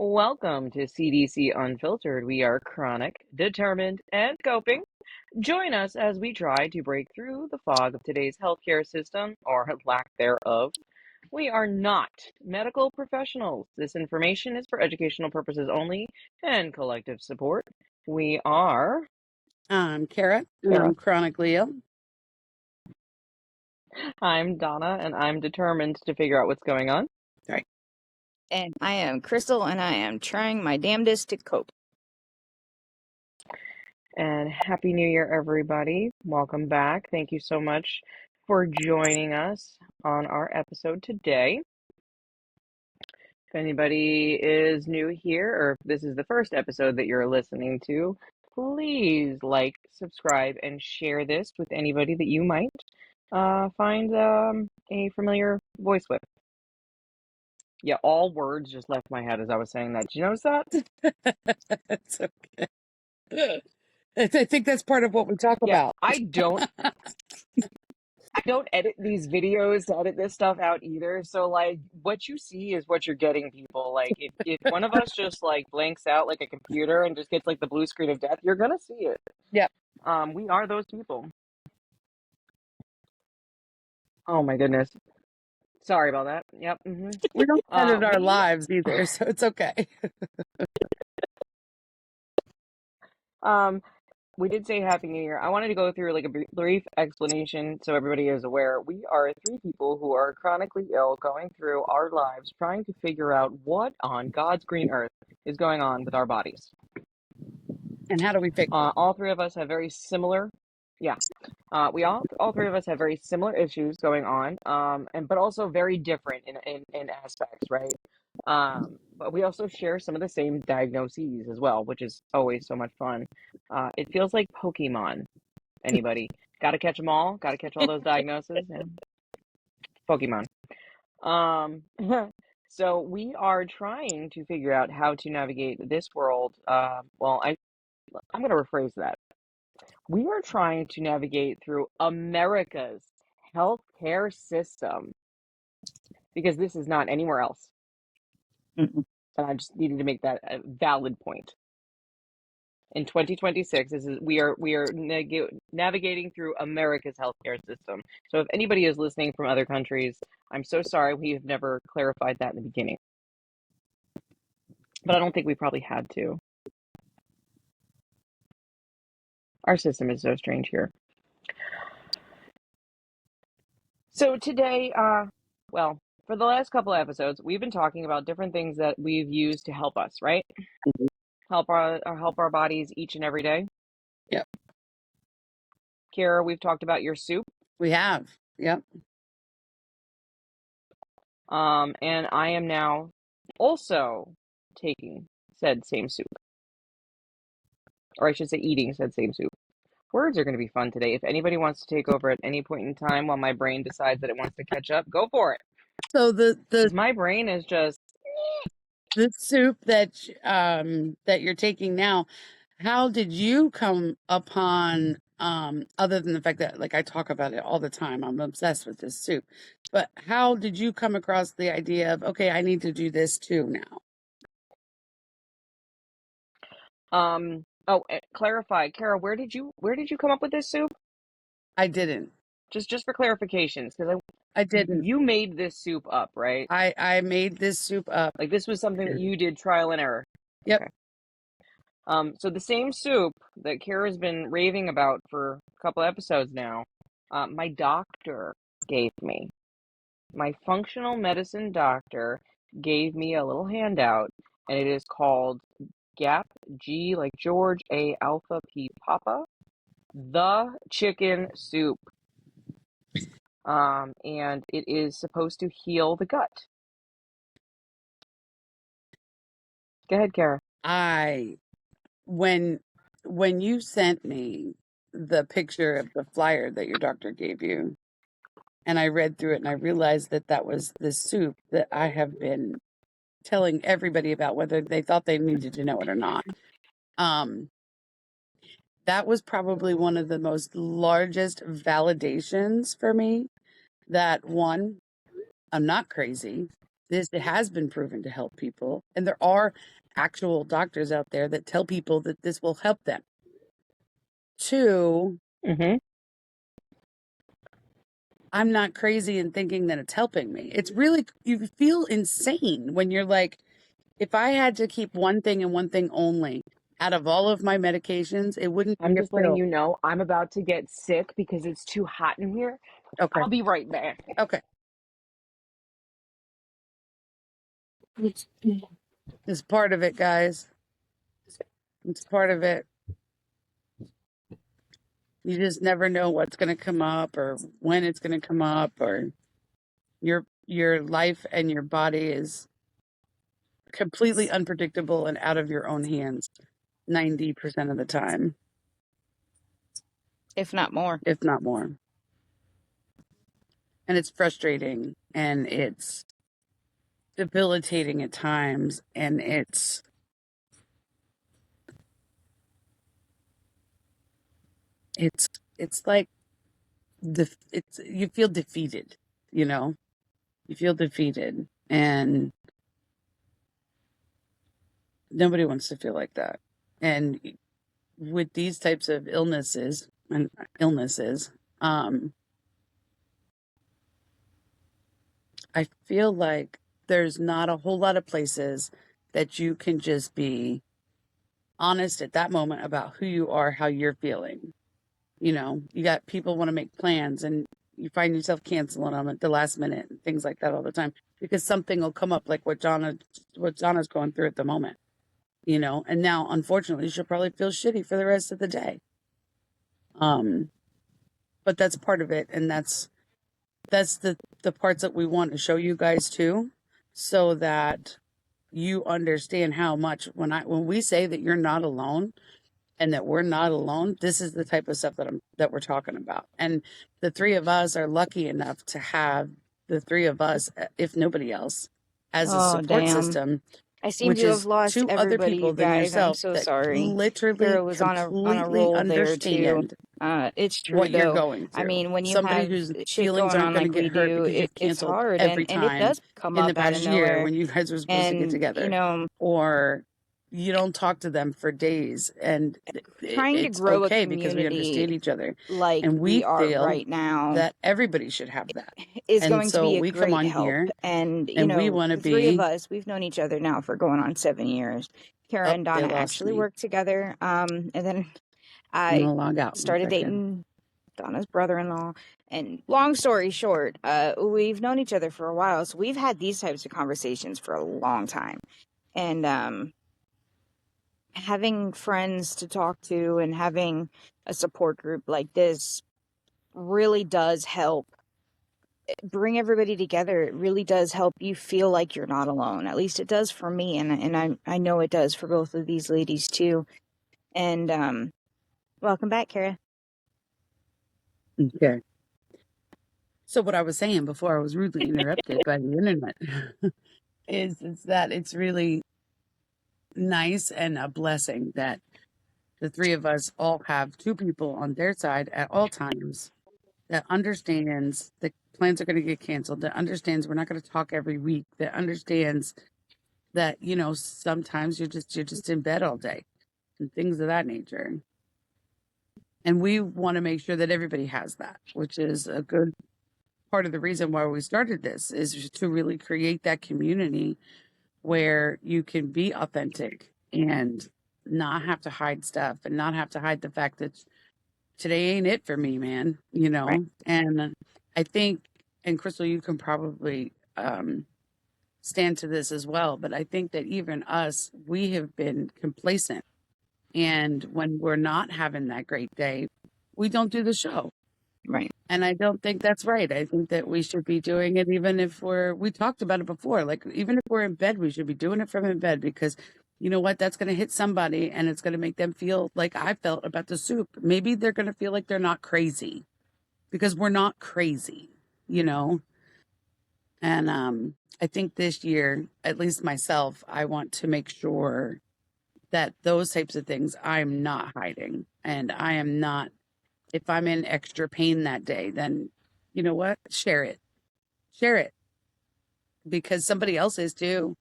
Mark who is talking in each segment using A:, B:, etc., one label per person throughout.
A: Welcome to C.D.C. Unfiltered. We are chronic, determined, and coping. Join us as we try to break through the fog of today's healthcare system, or lack thereof. We are not medical professionals. This information is for educational purposes only and collective support. We are
B: I'm Kara, and I'm chronically ill.
A: I'm Donna, and I'm determined to figure out what's going on.
B: Right.
C: And I am Crystal, and I am trying my damnedest to cope.
A: And Happy New Year, everybody. Welcome back. Thank you so much for joining us on our episode today. If anybody is new here, or if this is the first episode that you're listening to, please like, subscribe, and share this with anybody that you might find a familiar voice with. Yeah, all words just left my head as I was saying that. Did you notice that?
B: It's okay. I think that's part of what we talk about.
A: I don't edit these videos to edit this stuff out either. So like what you see is what you're getting, people. Like if one of us just like blanks out like a computer and just gets like the blue screen of death, you're gonna see it.
B: Yep.
A: We are those people. Oh my goodness. Sorry about that. Yep. Mm-hmm.
B: We don't edit our lives either, so it's okay.
A: We did say Happy New Year. I wanted to go through like a brief explanation so everybody is aware. We are three people who are chronically ill going through our lives trying to figure out what on God's green earth is going on with our bodies.
B: And how do we fix it?
A: All three of us have very similar, we all three of us have very similar issues going on, but also very different in aspects, right? But we also share some of the same diagnoses as well, which is always so much fun. It feels like Pokemon. Anybody got to catch them all? Got to catch all those diagnoses? And Pokemon. So we are trying to figure out how to navigate this world. I'm going to rephrase that. We are trying to navigate through America's healthcare system because this is not anywhere else.
B: Mm-mm.
A: And I just needed to make that a valid point. In 2026, we are navigating through America's healthcare system. So if anybody is listening from other countries, I'm so sorry we have never clarified that in the beginning. But I don't think we probably had to. Our system is so strange here. So today, for the last couple of episodes, we've been talking about different things that we've used to help us, right?
B: Mhm.
A: Help our bodies each and every day.
B: Yep.
A: Kara, we've talked about your soup.
B: We have. Yep.
A: And I am now also taking said same soup. Or I should say eating said same soup. Words are going to be fun today. If anybody wants to take over at any point in time while my brain decides that it wants to catch up, go for it.
B: So
A: my brain is just
B: the soup that you're taking now. How did you come upon other than the fact that like I talk about it all the time, I'm obsessed with this soup. But how did you come across the idea of okay, I need to do this too
A: now? Clarify, Kara, where did you come up with this soup?
B: I didn't.
A: Just for clarifications, because
B: I didn't.
A: You made this soup up, right?
B: I made this soup up.
A: Like this was something that you did trial and error.
B: Yep.
A: Okay. So the same soup that Kara's been raving about for a couple episodes now, my doctor gave me. My functional medicine doctor gave me a little handout, and it is called GAP, G like George, A Alpha, P Papa, the chicken soup. And it is supposed to heal the gut. Go ahead, Kara.
B: When you sent me the picture of the flyer that your doctor gave you, and I read through it and I realized that was the soup that I have been telling everybody about, whether they thought they needed to know it or not. That was probably one of the most largest validations for me that one, I'm not crazy. this has been proven to help people. And there are actual doctors out there that tell people that this will help them. Two,
A: Mm-hmm.
B: I'm not crazy in thinking that it's helping me. It's really, you feel insane when you're like, if I had to keep one thing and one thing only out of all of my medications, it wouldn't
A: I'm
B: be a
A: just letting
B: pill.
A: you know I'm about to get sick because it's too hot in here.
B: Okay.
A: I'll be right back.
B: Okay. It's part of it, guys. It's part of it. You just never know what's going to come up or when it's going to come up, or your life and your body is completely unpredictable and out of your own hands 90% of the time,
C: if not more.
B: if not more. And it's frustrating and it's debilitating at times, and it's like it's you feel defeated, you know. You feel defeated, and nobody wants to feel like that. And with these types of illnesses, I feel like there's not a whole lot of places that you can just be honest at that moment about who you are, how you're feeling. You know, you got people want to make plans and you find yourself canceling them at the last minute and things like that all the time because something will come up like what Donna's going through at the moment, you know. And now unfortunately she'll probably feel shitty for the rest of the day. But that's part of it, and that's the parts that we want to show you guys too, so that you understand how much when we say that you're not alone and that we're not alone, this is the type of stuff that we're talking about. And the three of us are lucky enough to have the three of us, if nobody else, as a
C: Oh,
B: support
C: damn.
B: system,
C: I seem
B: which
C: to have
B: is
C: lost
B: two other
C: everybody, you
B: people than
C: guys. I'm
B: yourself
C: so
B: that
C: sorry.
B: literally
C: Kara was on a
B: completely
C: roll there too.
B: understand
C: It's true
B: what you're
C: though.
B: going
C: I
B: through.
C: mean, when you
B: Somebody
C: have
B: whose
C: shit
B: feelings
C: going
B: aren't
C: on
B: going to
C: like
B: get
C: we
B: hurt
C: do,
B: because you've
C: it's
B: canceled
C: hard,
B: every
C: and it
B: time
C: does come
B: in the
C: up out of
B: past year
C: nowhere.
B: when you guys were supposed to get
C: And
B: together,
C: you know,
B: or you don't talk to them for days, and
C: trying to
B: it's
C: grow a
B: okay because we understand
C: community
B: each other,
C: like
B: and we
C: we are
B: feel
C: right now
B: that everybody should have that.
C: is
B: And
C: going to
B: so
C: be a
B: we come
C: great
B: on
C: help.
B: here
C: And you
B: and we
C: know,
B: want to
C: the three of
B: be
C: us, we've known each other now for going on 7 years. Kara
B: oh,
C: and
B: they
C: Donna
B: lost
C: actually
B: me.
C: worked together. And then
B: I'm
C: I
B: gonna log out one
C: started
B: second.
C: dating Donna's brother-in-law. And long story short, we've known each other for a while, so we've had these types of conversations for a long time. And having friends to talk to and having a support group like this really does help bring everybody together. It really does help you feel like you're not alone. At least it does for me, and I know it does for both of these ladies too. And welcome back, Kara.
B: Okay. So what I was saying before I was rudely interrupted by the internet is that it's really nice and a blessing that the three of us all have two people on their side at all times that understands that plans are going to get canceled, that understands we're not going to talk every week, that understands that, you know, sometimes you're just in bed all day and things of that nature. And we want to make sure that everybody has that, which is a good part of the reason why we started this, is to really create that community where you can be authentic and not have to hide stuff and not have to hide the fact that today ain't it for me, man, you
C: Right.
B: know? And I think, and Crystal, you can probably stand to this as well, but I think that even us, we have been complacent. And when we're not having that great day, we don't do the show.
C: Right.
B: And I don't think that's right. I think that we should be doing it even if we talked about it before, like even if we're in bed, we should be doing it from in bed, because you know what? That's going to hit somebody and it's going to make them feel like I felt about the soup. Maybe they're going to feel like they're not crazy, because we're not crazy, you know? And I think this year, at least myself, I want to make sure that those types of things I'm not hiding, and I am not, if I'm in extra pain that day, then you know what? Share it. Share it. because somebody else is too.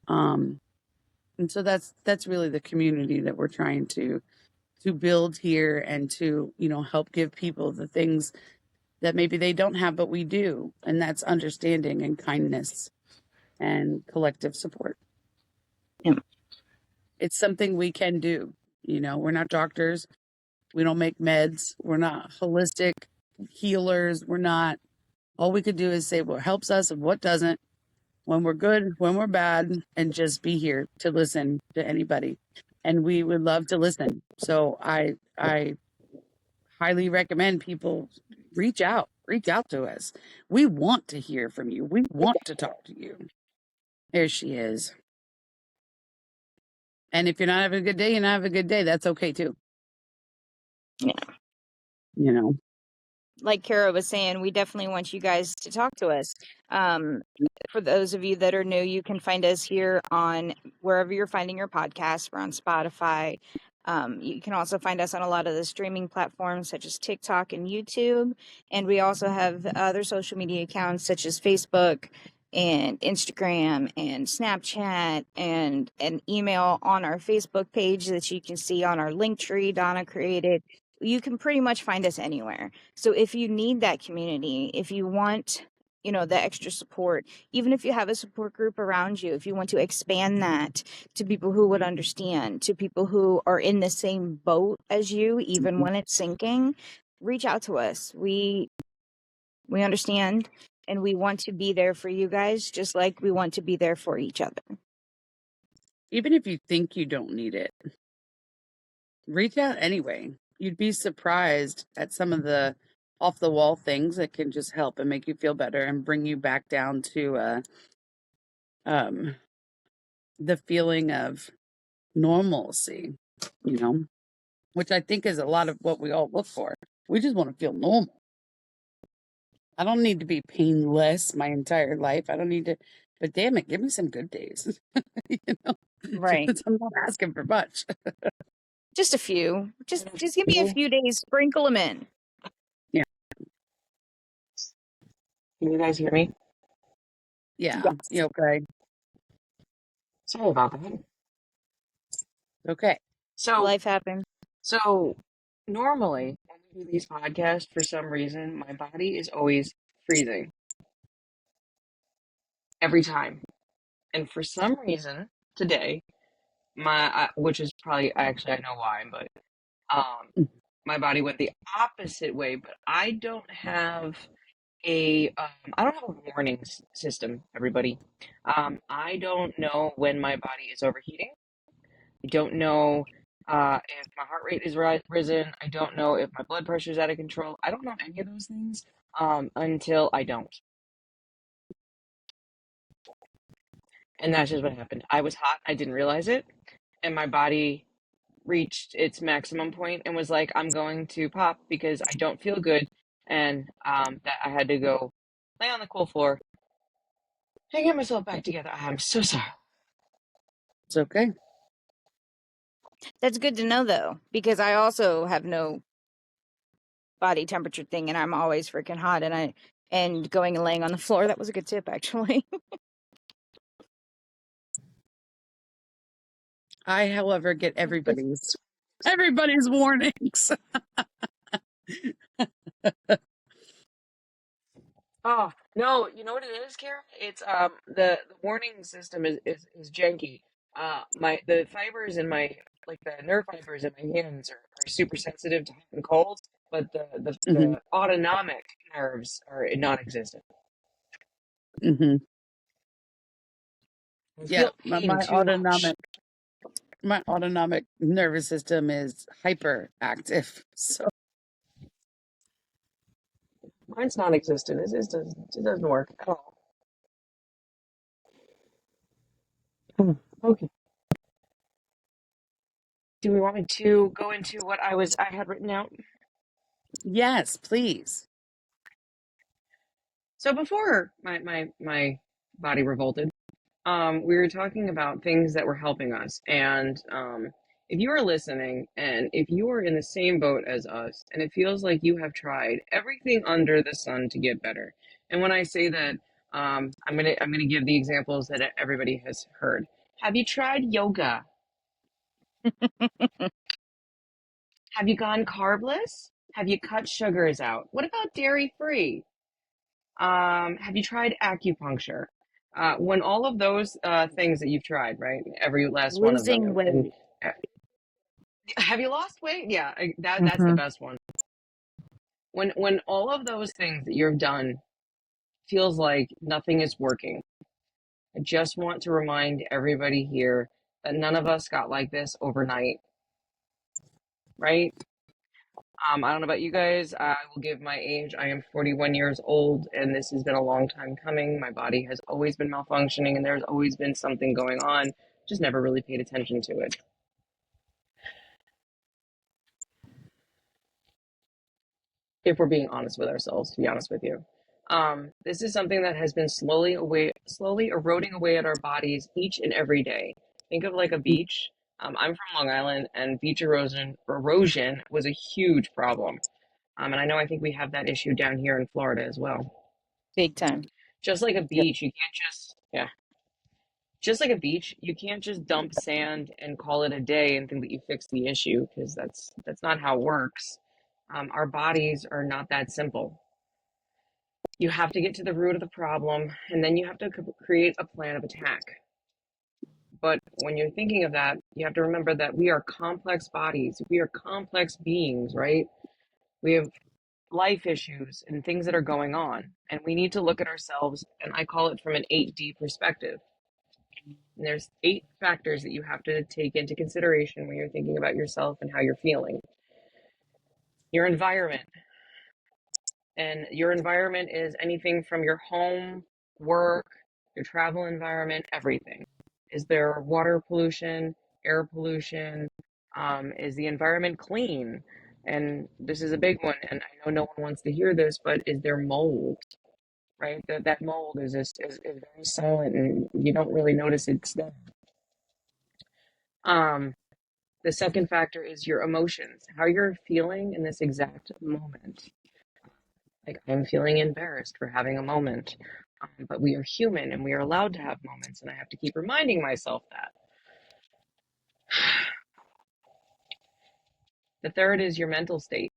B: And so that's really the community that we're trying to build here, and to, help give people the things that maybe they don't have, but we do. And that's understanding and kindness and collective support.
C: Yeah.
B: It's something we can do. We're not doctors. We don't make meds. We're not holistic healers. We're not. All we could do is say what helps us and what doesn't, when we're good, when we're bad, and just be here to listen to anybody. And we would love to listen. So I highly recommend people reach out to us. We want to hear from you. We want to talk to you. There she is. And if you're not having a good day, you're not having a good day. That's okay too.
C: Yeah. Like Kara was saying, we definitely want you guys to talk to us. For those of you that are new, you can find us here on wherever you're finding your podcasts. We're on Spotify. You can also find us on a lot of the streaming platforms such as TikTok and YouTube. And we also have other social media accounts such as Facebook and Instagram and Snapchat, and an email on our Facebook page that you can see on our link tree Donna created. You can pretty much find us anywhere. So if you need that community, if you want, the extra support, even if you have a support group around you, if you want to expand that to people who would understand, to people who are in the same boat as you, even when it's sinking, reach out to us. We understand, and we want to be there for you guys, just like we want to be there for each other.
B: Even if you think you don't need it, reach out anyway. You'd be surprised at some of the off the wall things that can just help and make you feel better and bring you back down to the feeling of normalcy, which I think is a lot of what we all look for. We just want to feel normal. I don't need to be painless my entire life. I don't need to, but damn it, give me some good days.
C: Right.
B: I'm not asking for much.
C: Just a few. Just give me a few days, sprinkle them in.
B: Yeah.
A: Can you guys hear me?
B: Yeah.
C: Yes.
B: You okay?
A: Sorry about that.
B: Okay.
A: So,
C: Life happens.
A: so normally when we do these podcasts, for some reason, my body is always freezing every time. And for some reason today, which is probably actually I know why, but
B: Mm.
A: my body went the opposite way. But I don't have I don't have a warning system. Everybody, I don't know when my body is overheating. I don't know if my heart rate is risen. I don't know if my blood pressure is out of control. I don't know any of those things until I don't. And that's just what happened. I was hot. I didn't realize it. And my body reached its maximum point and was like, I'm going to pop because I don't feel good. And that I had to go lay on the cool floor and get myself back together. I'm so sorry.
B: It's okay.
C: That's good to know, though, because I also have no body temperature thing, and I'm always freaking hot. And going and laying on the floor, that was a good tip, actually.
B: I, however, get everybody's warnings.
A: Oh, no, you know what it is, Kara? It's the warning system is janky. The fibers in my like the nerve fibers in my hands are super sensitive to hot and cold, but
B: Hmm.
A: the autonomic nerves are non-existent.
B: Hmm.
A: I
B: Yeah,
A: feel pain too much.
B: my autonomic nervous system is hyperactive. So
A: Mine's non-existent. It doesn't work at all. Okay. Do we want me to go into what I had written out?
B: yes, please.
A: So before my body revolted, we were talking about things that were helping us. And if you are listening and if you are in the same boat as us and it feels like you have tried everything under the sun to get better, and when I say that, I'm gonna give the examples that everybody has heard. Have you tried yoga? Have you gone carbless? Have you cut sugars out? What about dairy free? Have you tried acupuncture? When all of those things that you've tried, right? Every last one of them,
C: Losing
A: and
C: weight.
A: uh, have you lost weight? Yeah, that's the
C: Hmm.
A: best one. When all of those things that you've done feels like nothing is working, I just want to remind everybody here that none of us got like this overnight, right? I don't know about you guys. I will give my age. I am 41 years old, and this has been a long time coming. My body has always been malfunctioning, and there's always been something going on. Just never really paid attention to it. If we're being honest with ourselves, to be honest with you. This is something that has been slowly eroding away at our bodies each and every day. Think of like a beach. I'm from Long Island, and beach erosion was a huge problem. And I think we have that issue down here in Florida as well.
C: Big time.
A: Just like a
C: Yep.
A: beach, just like a beach, you can't just dump sand and call it a day and think that you fixed the issue, because that's not how it works. Our bodies are not that simple. You have to get to the root of the problem, and then you have to create a plan of attack. But when you're thinking of that, you have to remember that we are complex bodies. We are complex beings, right? We have life issues and things that are going on, and we need to look at ourselves, and I call it from an 8D perspective. And there's 8 factors that you have to take into consideration when you're thinking about yourself and how you're feeling. Your environment. And your environment is anything from your home, work, your travel environment, everything. Is there water pollution, air pollution? Is the environment clean? And this is a big one, and I know no one wants to hear this, but is there mold? Right? That mold is very silent, and you don't really notice it's there. Um, The second factor is your emotions, how you're feeling in this exact moment. Like, I'm feeling embarrassed for having a moment. But we are human and we are allowed to have moments, and I have to keep reminding myself that. The third is your mental state.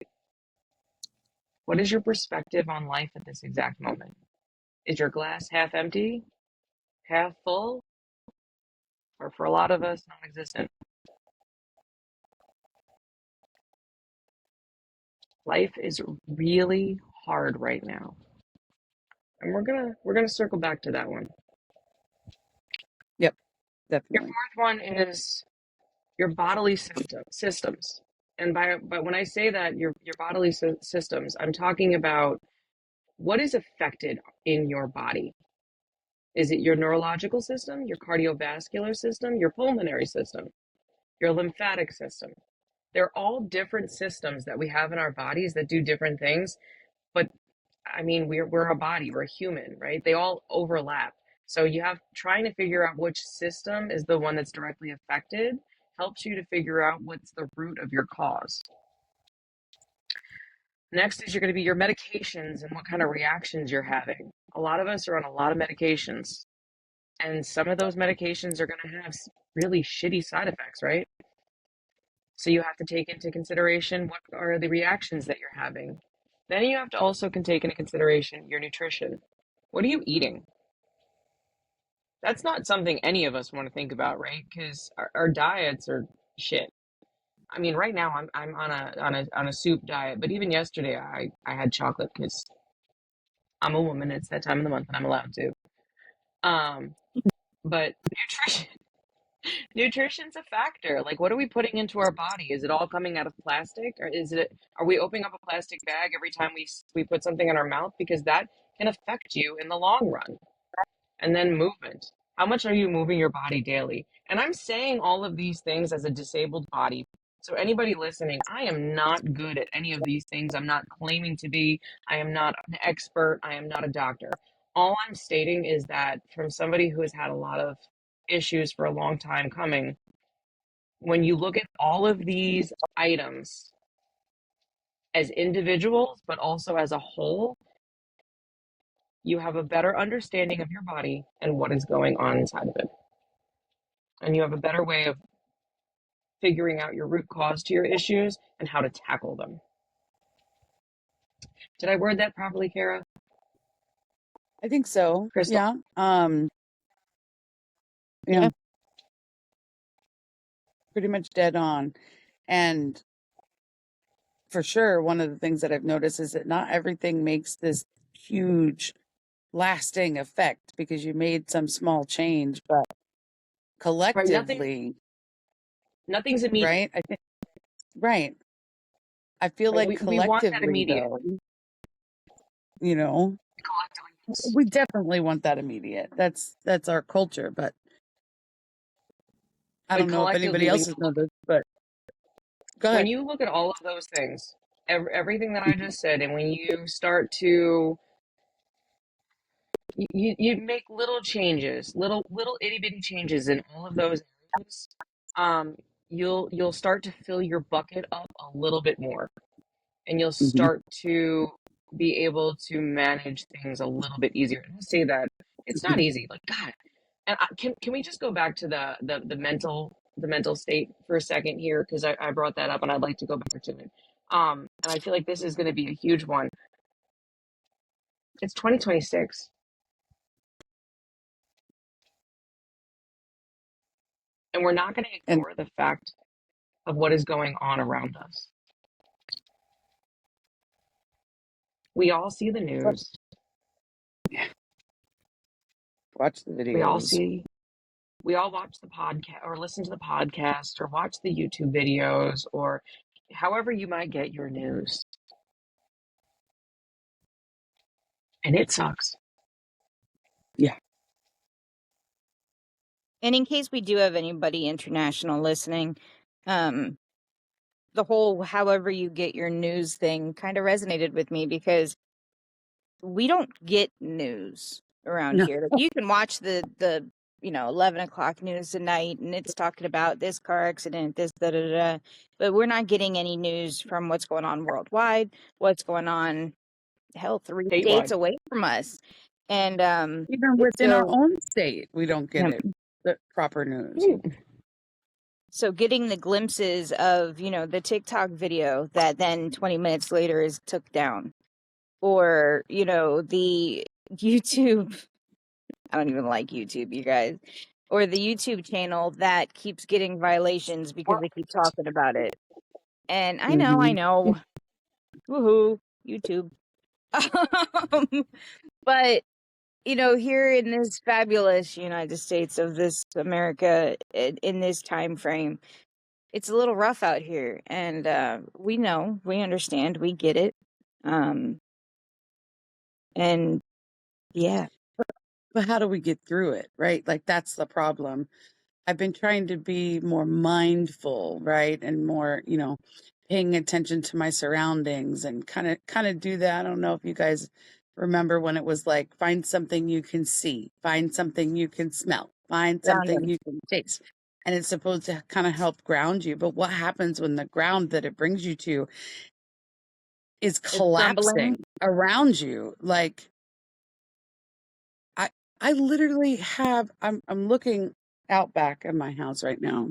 A: What is your perspective on life at this exact moment? Is your glass half empty, half full, or for a lot of us, non existent? Life is really hard right now. And we're gonna circle back to that one.
B: Yep,
A: Your
B: definitely.
A: fourth one is your bodily systems. And but when I say that your bodily systems, I'm talking about what is affected in your body. Is it your neurological system, your cardiovascular system, your pulmonary system, your lymphatic system? They're all different systems that we have in our bodies that do different things. But I mean, we're a body, we're a human, right? They all overlap. So you have trying to figure out which system is the one that's directly affected helps you to figure out what's the root of your cause. Next is you're going to be your medications and what kind of reactions you're having. A lot of us are on a lot of medications, and some of those medications are going to have really shitty side effects, right? So you have to take into consideration what are the reactions that you're having. Then you have to also take into consideration your nutrition. What are you eating? That's not something any of us want to think about, right? Because our diets are shit. I mean, right now I'm on a soup diet, but even yesterday I had chocolate because I'm a woman. It's that time of the month and I'm allowed to. Um, but nutrition's a factor. Like, what are we putting into our body? Is it all coming out of plastic, or are we opening up a plastic bag every time we put something in our mouth? Because that can affect you in the long run. And then movement. How much are you moving your body daily? And I'm saying all of these things as a disabled body. So anybody listening, I am not good at any of these things. I'm not claiming to be. I am not an expert. I am not a doctor. All I'm stating is that from somebody who has had a lot of issues for a long time coming, when you look at all of these items as individuals, but also as a whole, you have a better understanding of your body and what is going on inside of it. And you have a better way of figuring out your root cause to your issues and how to tackle them. Did I word that properly, Kara?
B: I think so.
A: Crystal?
B: Yeah. Yeah.
C: Yeah.
B: Pretty much dead on. And for sure, one of the things that I've noticed is that not everything makes this huge lasting effect because you made some small change, but
A: Right,
B: collectively,
A: nothing's immediate.
B: right? I think, right. I feel
A: Right?
B: like
A: We want that
B: collectively,
A: immediate.
B: though, you know,
A: Collectively.
B: we definitely want that immediate. That's our culture, but I
A: But
B: don't know if
A: collectively,
B: anybody else has noticed, but go
A: when
B: ahead.
A: you look at all of those things, everything that I just said, and when you start to you make little changes, little itty bitty changes in all of those areas, um, you'll start to fill your bucket up a little bit more, and you'll
B: Mhm.
A: start to be able to manage things a little bit easier. And I say that it's not easy. Like God, and can we just go back to the mental state for a second here because I brought that up and I'd like to go back to it. And I feel like this is going to be a huge one. It's 2026, and we're not going to
B: And
A: ignore the fact of what is going on around us. We all see the news.
B: watch the
A: We all
B: videos.
A: see, we all watch the podcast or listen to the podcast or watch the YouTube videos or however you might get your news. And it sucks.
B: Yeah.
C: And in case we do have anybody international listening, um, the whole however you get your news thing kind of resonated with me because we don't get news around
B: No.
C: here. Like you can watch the 11 o'clock news tonight, and it's talking about this car accident, this da da da. But we're not getting any news from what's going on worldwide, what's going on, hell, 3 states
A: Statewide.
C: away from us, and
B: Even within our
C: so
B: own state, we don't get
C: yeah.
B: it, the proper news.
A: Mm.
C: So getting the glimpses of the TikTok video that then 20 minutes later is took down, or the YouTube. I don't even like YouTube, you guys. Or the YouTube channel that keeps getting violations because
A: Well,
C: they keep talking about it. And I
B: Mhm.
C: know. Woohoo, YouTube. But here in this fabulous United States of this America in this time frame, it's a little rough out here. And we know, we understand, we get it. Um and yeah.
B: But how do we get through it, right? Like that's the problem. I've been trying to be more mindful, right? And more, paying attention to my surroundings and kind of do that. I don't know if you guys remember when it was like find something you can see, find something you can smell, find something
C: Grounding.
B: you can taste. And it's supposed to kind of help ground you. But what happens when the ground that it brings you to is
C: It's crumbling.
B: collapsing around you? Like I I literally have I'm looking out back at my house right now,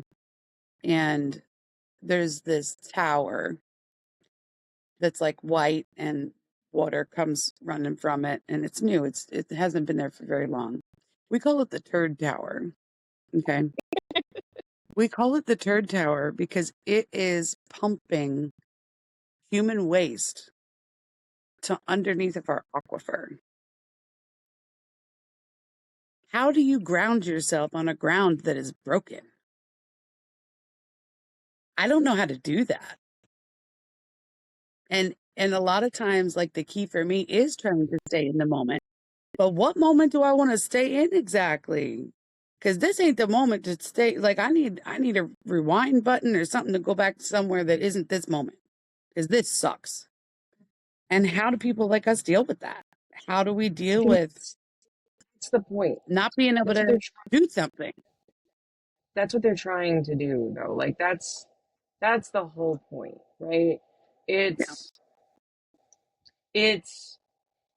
B: and there's this tower that's like white and water comes running from it, and it's new. It hasn't been there for very long. We call it the turd tower. Okay. We call it the turd tower because it is pumping human waste to underneath of our aquifer. How do you ground yourself on a ground that is broken? I don't know how to do that. And a lot of times, like the key for me is trying to stay in the moment. But what moment do I want to stay in exactly? Because this ain't the moment to stay. Like I need a rewind button or something to go back to somewhere that isn't this moment. Because this sucks. And how do people like us deal with that? How do we
A: I
B: deal
A: think
B: with
A: that's the point.
B: not being able
A: That's what they're
B: to do something?
A: that's what they're trying to do though. Like that's the whole point, right?
B: Yeah.
A: It's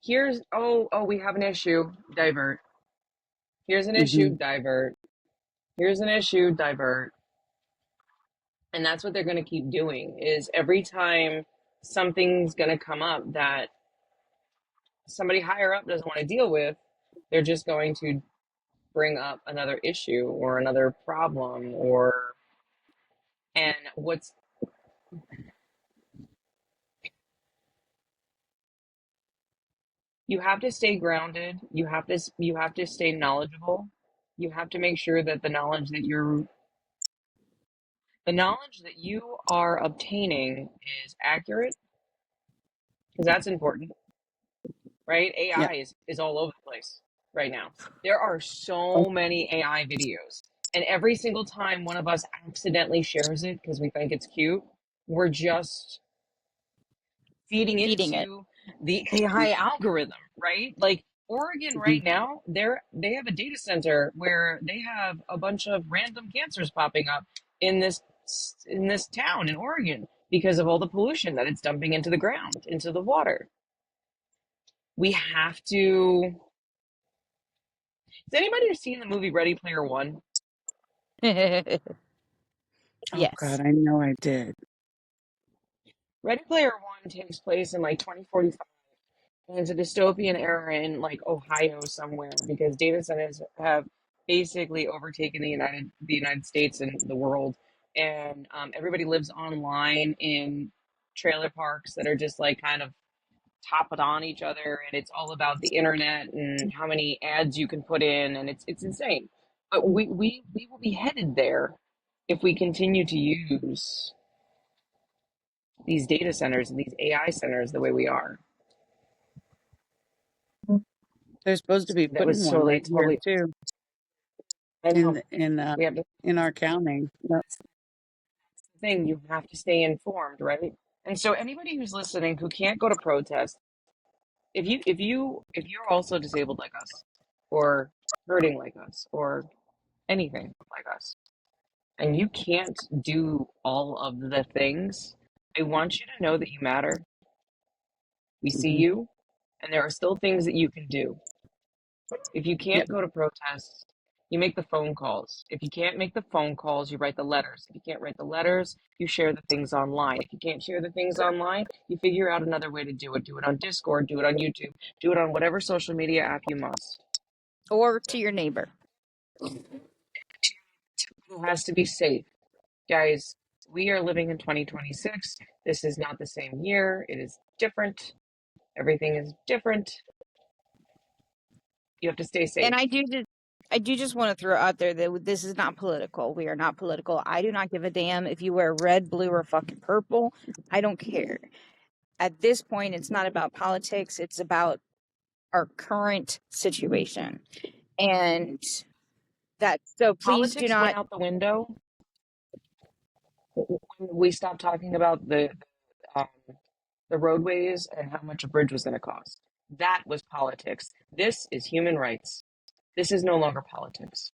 A: here's, oh, we have an issue, divert. Here's an issue,
B: Mm-hmm.
A: divert. Here's an issue, divert. And that's what they're going to keep doing is every time something's going to come up that somebody higher up doesn't want to deal with, they're just going to bring up another issue or another problem or and what's you have to stay grounded, you have to stay knowledgeable. You have to make sure that the knowledge that you are obtaining is accurate because that's important, right?
B: Yeah.
A: AI is all over the place right now. There are so many AI videos, and every single time one of us accidentally shares it because we think it's cute, we're just feeding
C: Feeding it.
A: into the AI algorithm, right? Like Oregon
B: Mm-hmm.
A: right now, they have a data center where they have a bunch of random cancers popping up in this town in Oregon because of all the pollution that it's dumping into the ground, into the water. We have to. Has anybody seen the movie Ready Player One?
B: Oh
C: Yes.
B: God, I know I did.
A: Ready Player One takes place in like 2045. And it's a dystopian era in like Ohio somewhere because data centers have basically overtaken the United States and the world, and everybody lives online in trailer parks that are just like kind of topped on each other, and it's all about the internet and how many ads you can put in, and it's insane. But we will be headed there if we continue to use these data centers and these AI centers the way we are.
B: They're supposed to be
A: That
B: putting
A: was
B: one
A: totally
B: right here
A: totally.
B: too
A: I know. We have to.
B: in our county. Yep.
A: Thing you have to stay informed, right? And so anybody who's listening who can't go to protest, if you're also disabled like us, or hurting like us, or anything like us, and you can't do all of the things, I want you to know that you matter. We see
B: Mm-hmm.
A: you, and there are still things that you can do. If you
B: Yep.
A: can't go to protests, you make the phone calls. If you can't make the phone calls, you write the letters. If you can't write the letters, you share the things online. If you can't share the things online, you figure out another way to do it. Do it on Discord, do it on YouTube, do it on whatever social media app you must.
C: Or to your neighbor.
A: It has to be safe. Guys, we are living in 2026. This is not the same year. It is different. Everything is different. You have to stay
C: And
A: safe.
C: I do just want to throw out there that this is not political. We are not political. I do not give a damn if you wear red, blue, or fucking purple. I don't care. At this point, it's not about politics. It's about our current situation. And that, so please do
A: Politics went
C: not.
A: out the window when we stopped talking about um, the roadways and how much a bridge was going to cost. That was politics. This is human rights. This is no longer politics.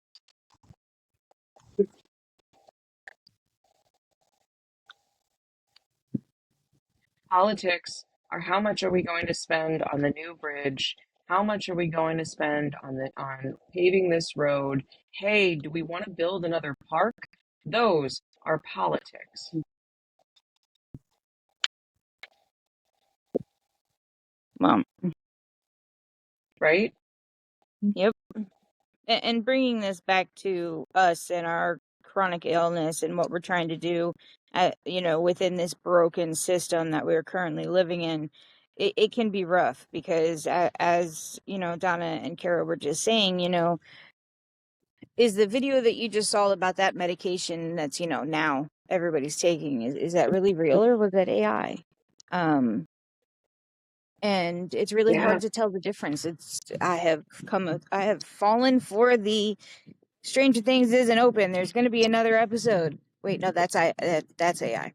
A: Politics are how much are we going to spend on the new bridge? How much are we going to spend on paving this road? Hey, do we want to build another park? Those are politics,
C: Well,
A: right?
C: yep. And bringing this back to us and our chronic illness and what we're trying to do, within this broken system that we're currently living in, it can be rough because, as Donna and Kara were just saying, is the video that you just saw about that medication that's now everybody's taking, is that really real or was that AI? Um, and it's really
A: Yeah.
C: hard to tell the difference. I have fallen for the Stranger Things isn't open. There's going to be another episode. Wait, no, that's AI.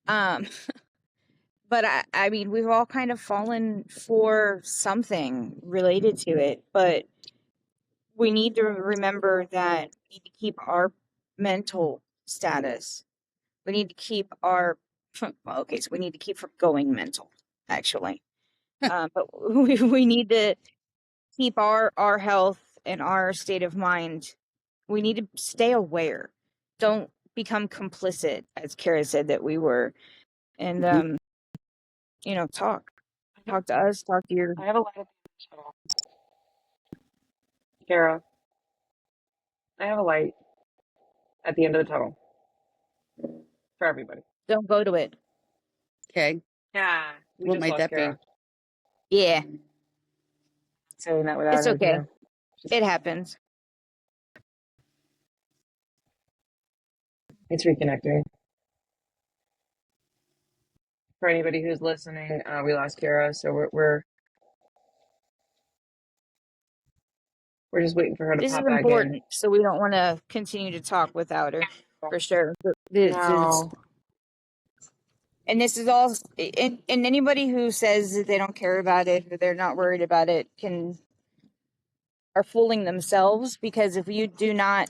C: Um, but I mean, we've all kind of fallen for something related to it. But we need to remember that we need to keep our mental status. We need to keep our well, okay. So we need to keep from going mental, actually, But we need to keep our health and our state of mind. We need to stay aware. Don't become complicit, as Kara said that we were. And
B: Mhm.
C: talk to us, talk to your.
A: I have a light at the end of the tunnel. Kara, I have a light at the end of the tunnel for everybody.
C: Don't go to it.
B: Okay.
A: Yeah, we
B: What
A: just
B: might
A: lost
B: that be?
A: Kara.
C: Yeah,
A: Saying that without
C: it's
A: her,
C: okay. It happens.
A: it's reconnecting. For anybody who's listening, we lost Kara, so we're just waiting for her to
C: This is
A: pop back in.
C: important, so we don't want to continue to talk without her, for sure. This is,
A: No,
C: and this is all, and anybody who says that they don't care about it or they're not worried about it are fooling themselves, because if you're not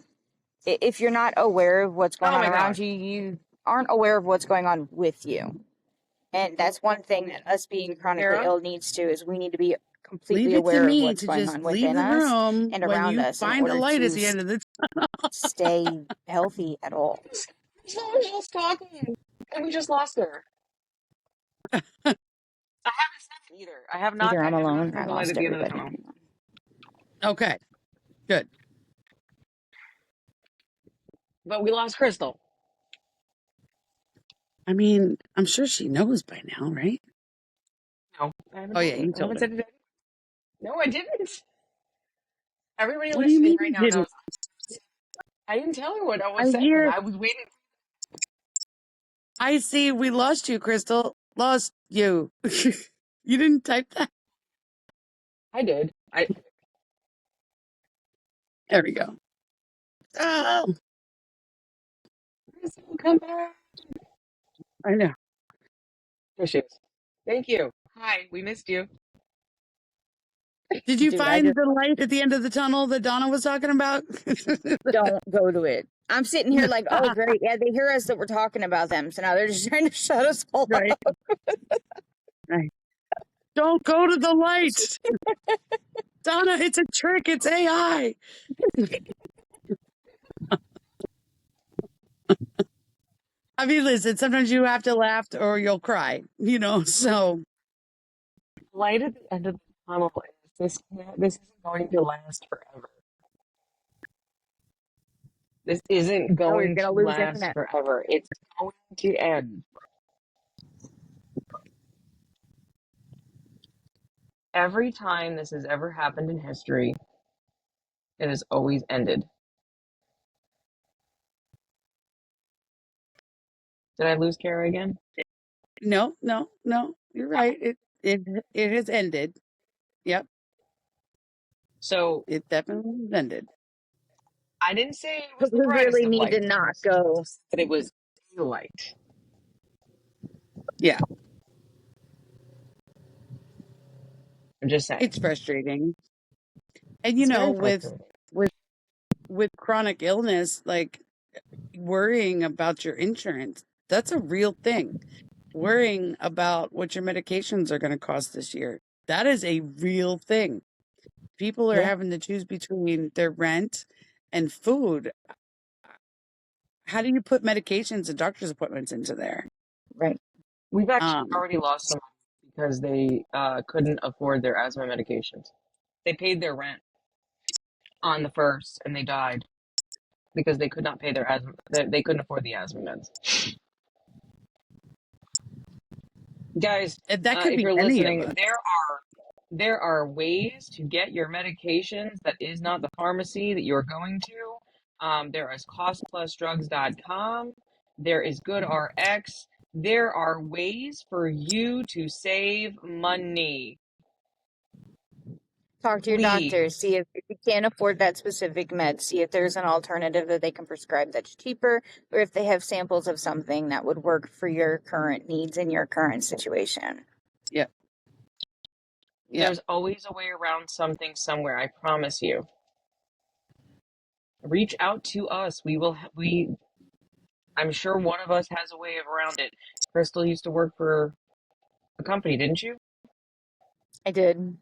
C: aware of what's going
A: oh
C: on
A: my
C: around
A: God,
C: you, you aren't aware of what's going on with you. And that's one thing that us being chronically
A: Kara,
C: ill needs to, is we need to be
B: Leave
C: completely
B: it to
C: aware of
B: me
C: what's
B: to
C: going
B: just
C: on
B: leave
C: within
B: the
C: us
B: room
C: and
B: when
C: around
B: you
C: us in
B: find a
C: order
B: light at
C: to
B: the end of the.
C: stay healthy at all.
A: someone's just talking, and we just lost her. I haven't said it either.
C: Either
A: I
C: I'm
A: have not
C: alone or I
A: said the light
C: lost
A: at the end of the
C: everybody.
A: tunnel.
B: Okay. Good.
A: But we lost Crystal.
B: I mean, I'm sure she knows by now, right?
A: No, I haven't
B: Oh
A: told
B: yeah,
A: her.
B: you
A: I
B: told
A: haven't
B: her.
A: said it. No, I didn't. Everybody
B: What do you
A: listening
B: mean
A: right
B: you
A: now knows.
B: didn't?
A: I didn't tell her what I
B: I
A: was saying.
B: hear.
A: I was waiting.
B: I see. We lost you, Crystal. Lost you. You didn't type that.
A: I did.
B: There we go. Oh,
A: Crystal, come back.
B: I know.
A: There she is. Thank you. Hi, we missed you.
B: Did you
C: Dude, I
B: find
C: just
B: the light at the end of the tunnel that Donna was talking about?
C: don't go to it. I'm sitting here like, oh, great. Yeah, they hear us that we're talking about them. So now they're just trying to shut us all
B: Right.
C: up.
B: Right. Don't go to the light. Donna, it's a trick. It's AI. I mean, listen, sometimes you have to laugh or you'll cry, so
A: Light at the end of the tunnel is this isn't going to last forever. This isn't
C: Oh, you're
A: going
C: going to
A: to
C: lose
A: last
C: internet.
A: forever. It's going to end. Every time this has ever happened in history, it has always ended. Did I lose Kara again?
B: no, no, no. You're right. It has ended. Yep,
A: So
B: it definitely has ended.
A: I didn't say it was
C: But
A: the
C: we
A: brightest
C: really
A: of
C: need to
A: lights.
C: not go.
A: That it was daylight.
B: Yeah,
A: I'm just saying.
B: it's frustrating. And
A: It's very
B: with
A: frustrating.
B: with with chronic illness, like worrying about your insurance, that's a real thing. Worrying about what your medications are going to cost this year, that is a real thing. People are
A: Yeah.
B: having to choose between their rent and food. How do you put medications and doctor's appointments into there?
C: Right.
A: We've actually
B: Um,
A: already lost someone because they couldn't afford their asthma medications. They paid their rent on the first and they died because they could not pay their asthma. They couldn't afford the asthma meds. Guys,
B: and that could
A: if
B: be
A: you're
B: any of
A: listening,
B: us.
A: there are ways to get your medications that is not the pharmacy that you're going to. There is costplusdrugs.com. There is GoodRx. There are ways for you to save money.
C: Talk to your doctor.
A: Please.
C: See if you can't afford that specific med. See if there's an alternative that they can prescribe that's cheaper, or if they have samples of something that would work for your current needs and your current situation.
B: Yep. Yep.
A: There's always a way around something somewhere, I promise you. Reach out to us. I'm sure one of us has a way of around it. Crystal used to work for a company, didn't you?
C: I did.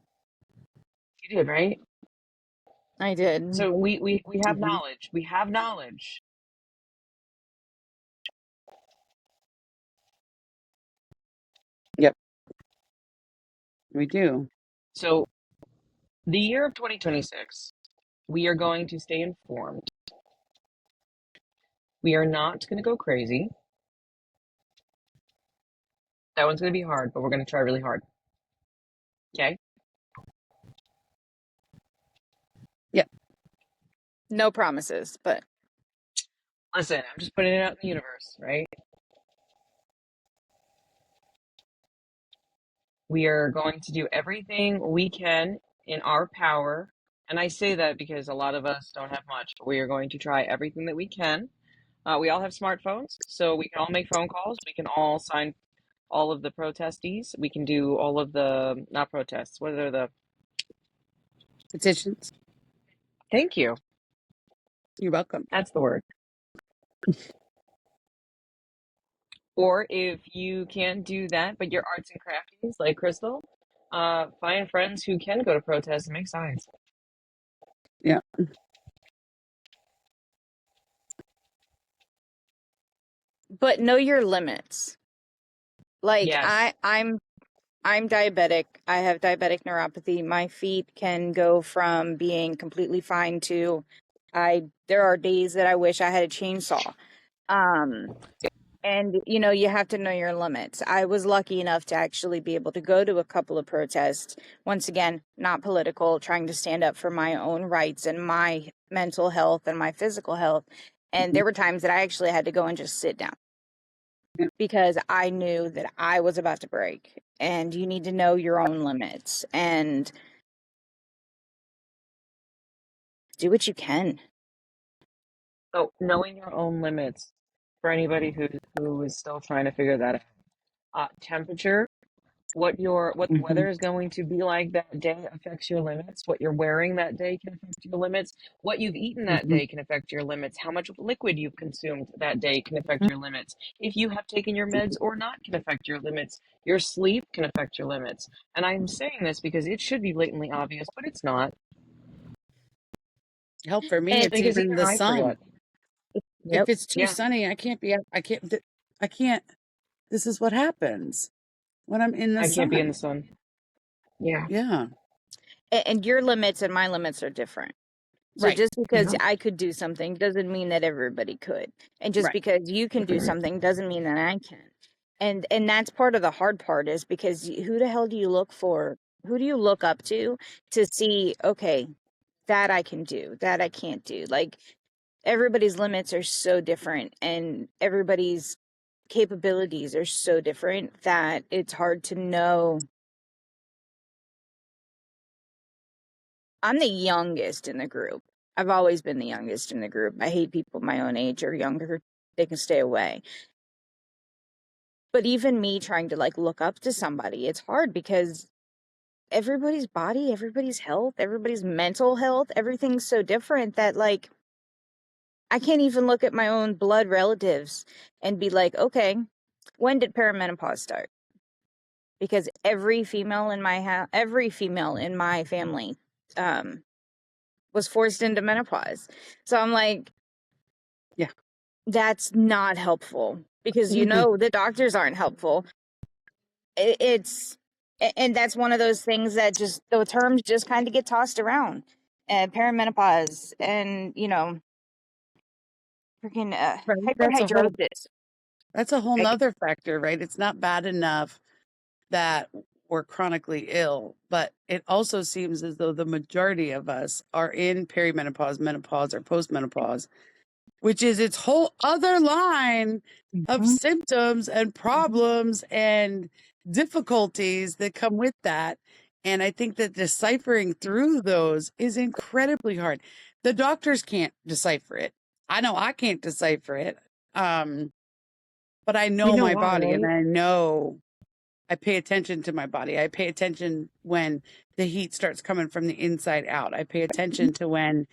A: You did, right?
C: I did.
A: So we have
B: Hmm.
A: knowledge. We have knowledge.
B: Yep, we do.
A: So the year of 2026, we are going to stay informed. We are not going to go crazy. That one's going to be hard, but we're going to try really hard. Okay?
B: Yep.
C: No promises, but
A: Listen, I'm just putting it out in the universe, right? We are going to do everything we can in our power. And I say that because a lot of us don't have much, but we are going to try everything that we can. We all have smartphones, so we can all make phone calls. We can all sign all of the protestees. We can do all of the, not protests, what are the,
B: Petitions.
A: thank you.
B: You're welcome.
A: That's the word. Or if you can't do that, but you're arts and crafties like Crystal, find friends who can go to protests and make signs.
B: Yeah.
C: but know your limits. Like
A: Yes.
C: I'm diabetic. I have diabetic neuropathy. My feet can go from being completely fine to there are days that I wish I had a chainsaw. Um and you have to know your limits. I was lucky enough to actually be able to go to a couple of protests. Once again, not political, trying to stand up for my own rights and my mental health and my physical health. And
B: Mhm.
C: there were times that I actually had to go and just sit down
B: Yeah.
C: because I knew that I was about to break. And you need to know your own limits and do what you can.
A: So knowing your own limits for anybody who is still trying to figure that out. Temperature, what the
B: Hmm.
A: weather is going to be like that day affects your limits. What you're wearing that day can affect your limits. What you've eaten that
B: Hmm.
A: day can affect your limits. How much liquid you've consumed that day can affect your limits. If you have taken your meds or not can affect your limits. Your sleep can affect your limits. And I'm saying this because it should be blatantly obvious, but it's not.
B: Hell, for me,
C: And
B: it's
A: Because
B: even
A: even
B: the
A: I
B: sun.
A: forget.
B: If
C: yep.
B: it's too
A: Yeah,
B: sunny, I can't be. I can't. I can't. This is what happens when I'm in the
A: I can't be in the
B: sun.
A: sun. Yeah.
B: Yeah.
C: And your limits and my limits are different. So
B: Right.
C: just because
A: Yeah.
C: I could do something doesn't mean that everybody could. And just
B: Right.
C: because you can do something doesn't mean that I can. And that's part of the hard part is because who the hell do you look for? Who do you look up to see, okay, that I can do, that I can't do. Like everybody's limits are so different and everybody's capabilities are so different that it's hard to know. I'm the youngest in the group. I've always been the youngest in the group. I hate people my own age or younger. They can stay away. But even me trying to like look up to somebody, it's hard because everybody's body, everybody's health, everybody's mental health, everything's so different that like I can't even look at my own blood relatives and be like, okay, when did perimenopause start? Because every female in my family um was forced into menopause. So I'm like,
B: Yeah.
C: that's not helpful because
B: Hmm.
C: the doctors aren't helpful. It's and that's one of those things that just the terms just kind of get tossed around. Perimenopause and freaking
B: Right.
C: hyperhidrosis.
B: That's a whole
C: Right?
B: nother factor, right? It's not bad enough that we're chronically ill, but it also seems as though the majority of us are in perimenopause, menopause, or postmenopause, which is its whole other line of
C: Mhm.
B: symptoms and
C: Mhm.
B: problems and difficulties that come with that. And I think that deciphering through those is incredibly hard. The doctors can't decipher it. I know I can't decipher it. Um, but I
A: You
B: know
A: know
B: my
A: why,
B: body and
A: right?
B: I know I pay attention to my body. I pay attention when the heat starts coming from the inside out. I pay attention to when,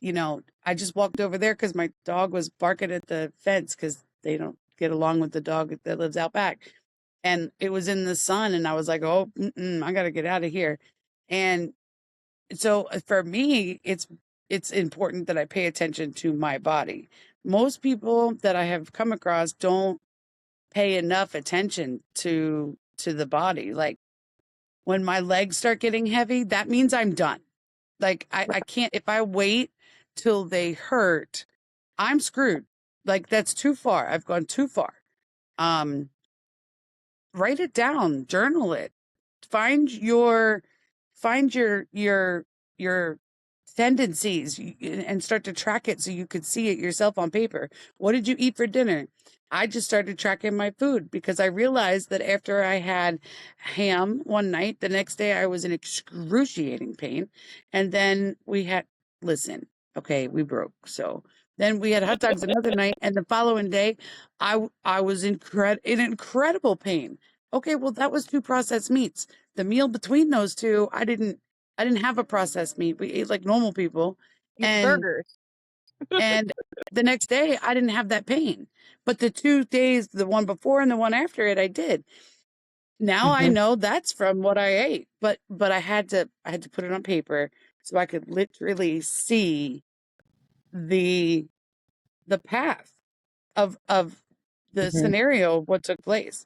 B: I just walked over there because my dog was barking at the fence because they don't get along with the dog that lives out back. and it was in the sun, and I was like, "Oh, I got to get out of here." And so for me, it's important that I pay attention to my body. Most people that I have come across don't pay enough attention to the body. Like when my legs start getting heavy, that means I'm done. Like I can't, if I wait till they hurt, I'm screwed. Like that's too far. I've gone too far. Um, Write it down, journal it. Find your your tendencies and start to track it so you could see it yourself on paper. What did you eat for dinner? I just started tracking my food because I realized that after I had ham one night, the next day I was in excruciating pain. And then we had, listen, okay, we broke. So then we had hot dogs another night. And the following day, I was in incredible pain. Okay, well, that was two processed meats. The meal between those two, I didn't have a processed meat. We ate like normal people. And
C: Burgers.
B: and the next day I didn't have that pain. But the 2 days, the one before and the one after it, I did. Now I
A: Mm-hmm.
B: know that's from what I ate. But I had to put it on paper so I could literally see the the path of the
A: Mm-hmm.
B: scenario of what took place.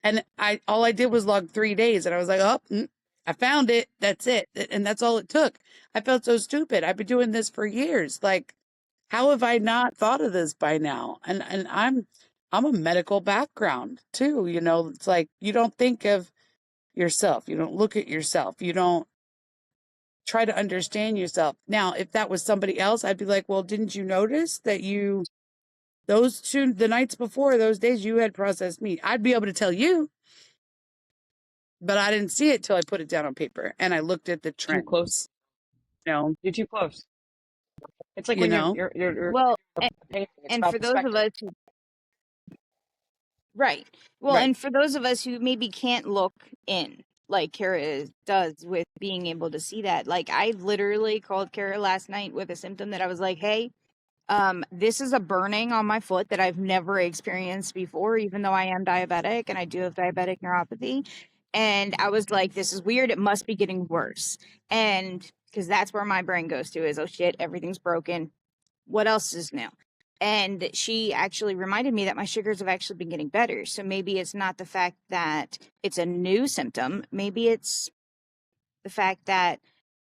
B: And I all I did was log 3 days, and I was like, "Oh, I found it. That's it." And that's all it took. I felt so stupid. I've been doing this for years. Like, how have I not thought of this by now? And I'm a medical background too. You know, it's like you don't think of yourself. You don't look at yourself. You don't try to understand yourself. Now, if that was somebody else, I'd be like, "Well, didn't you notice that you those two the nights before those days you had processed meat?" I'd be able to tell you, but I didn't see it till I put it down on paper and I looked at the
A: Too close.
B: trends. You know,
A: You're too close. It's like
B: you
A: when
B: know,
A: you're
C: Well,
A: painting. It's
C: and
A: about
C: for those of
A: perspective.
C: us who, right. Well,
B: right?
C: and for those of us who maybe can't look in, like Kara does with being able to see that. Like I literally called Kara last night with a symptom that I was like, "Hey, this is a burning on my foot that I've never experienced before, even though I am diabetic and I do have diabetic neuropathy." And I was like, "This is weird. It must be getting worse." And because that's where my brain goes to is, "Oh shit, everything's broken. What else is new?" And she actually reminded me that my sugars have actually been getting better. So maybe it's not the fact that it's a new symptom. Maybe it's the fact that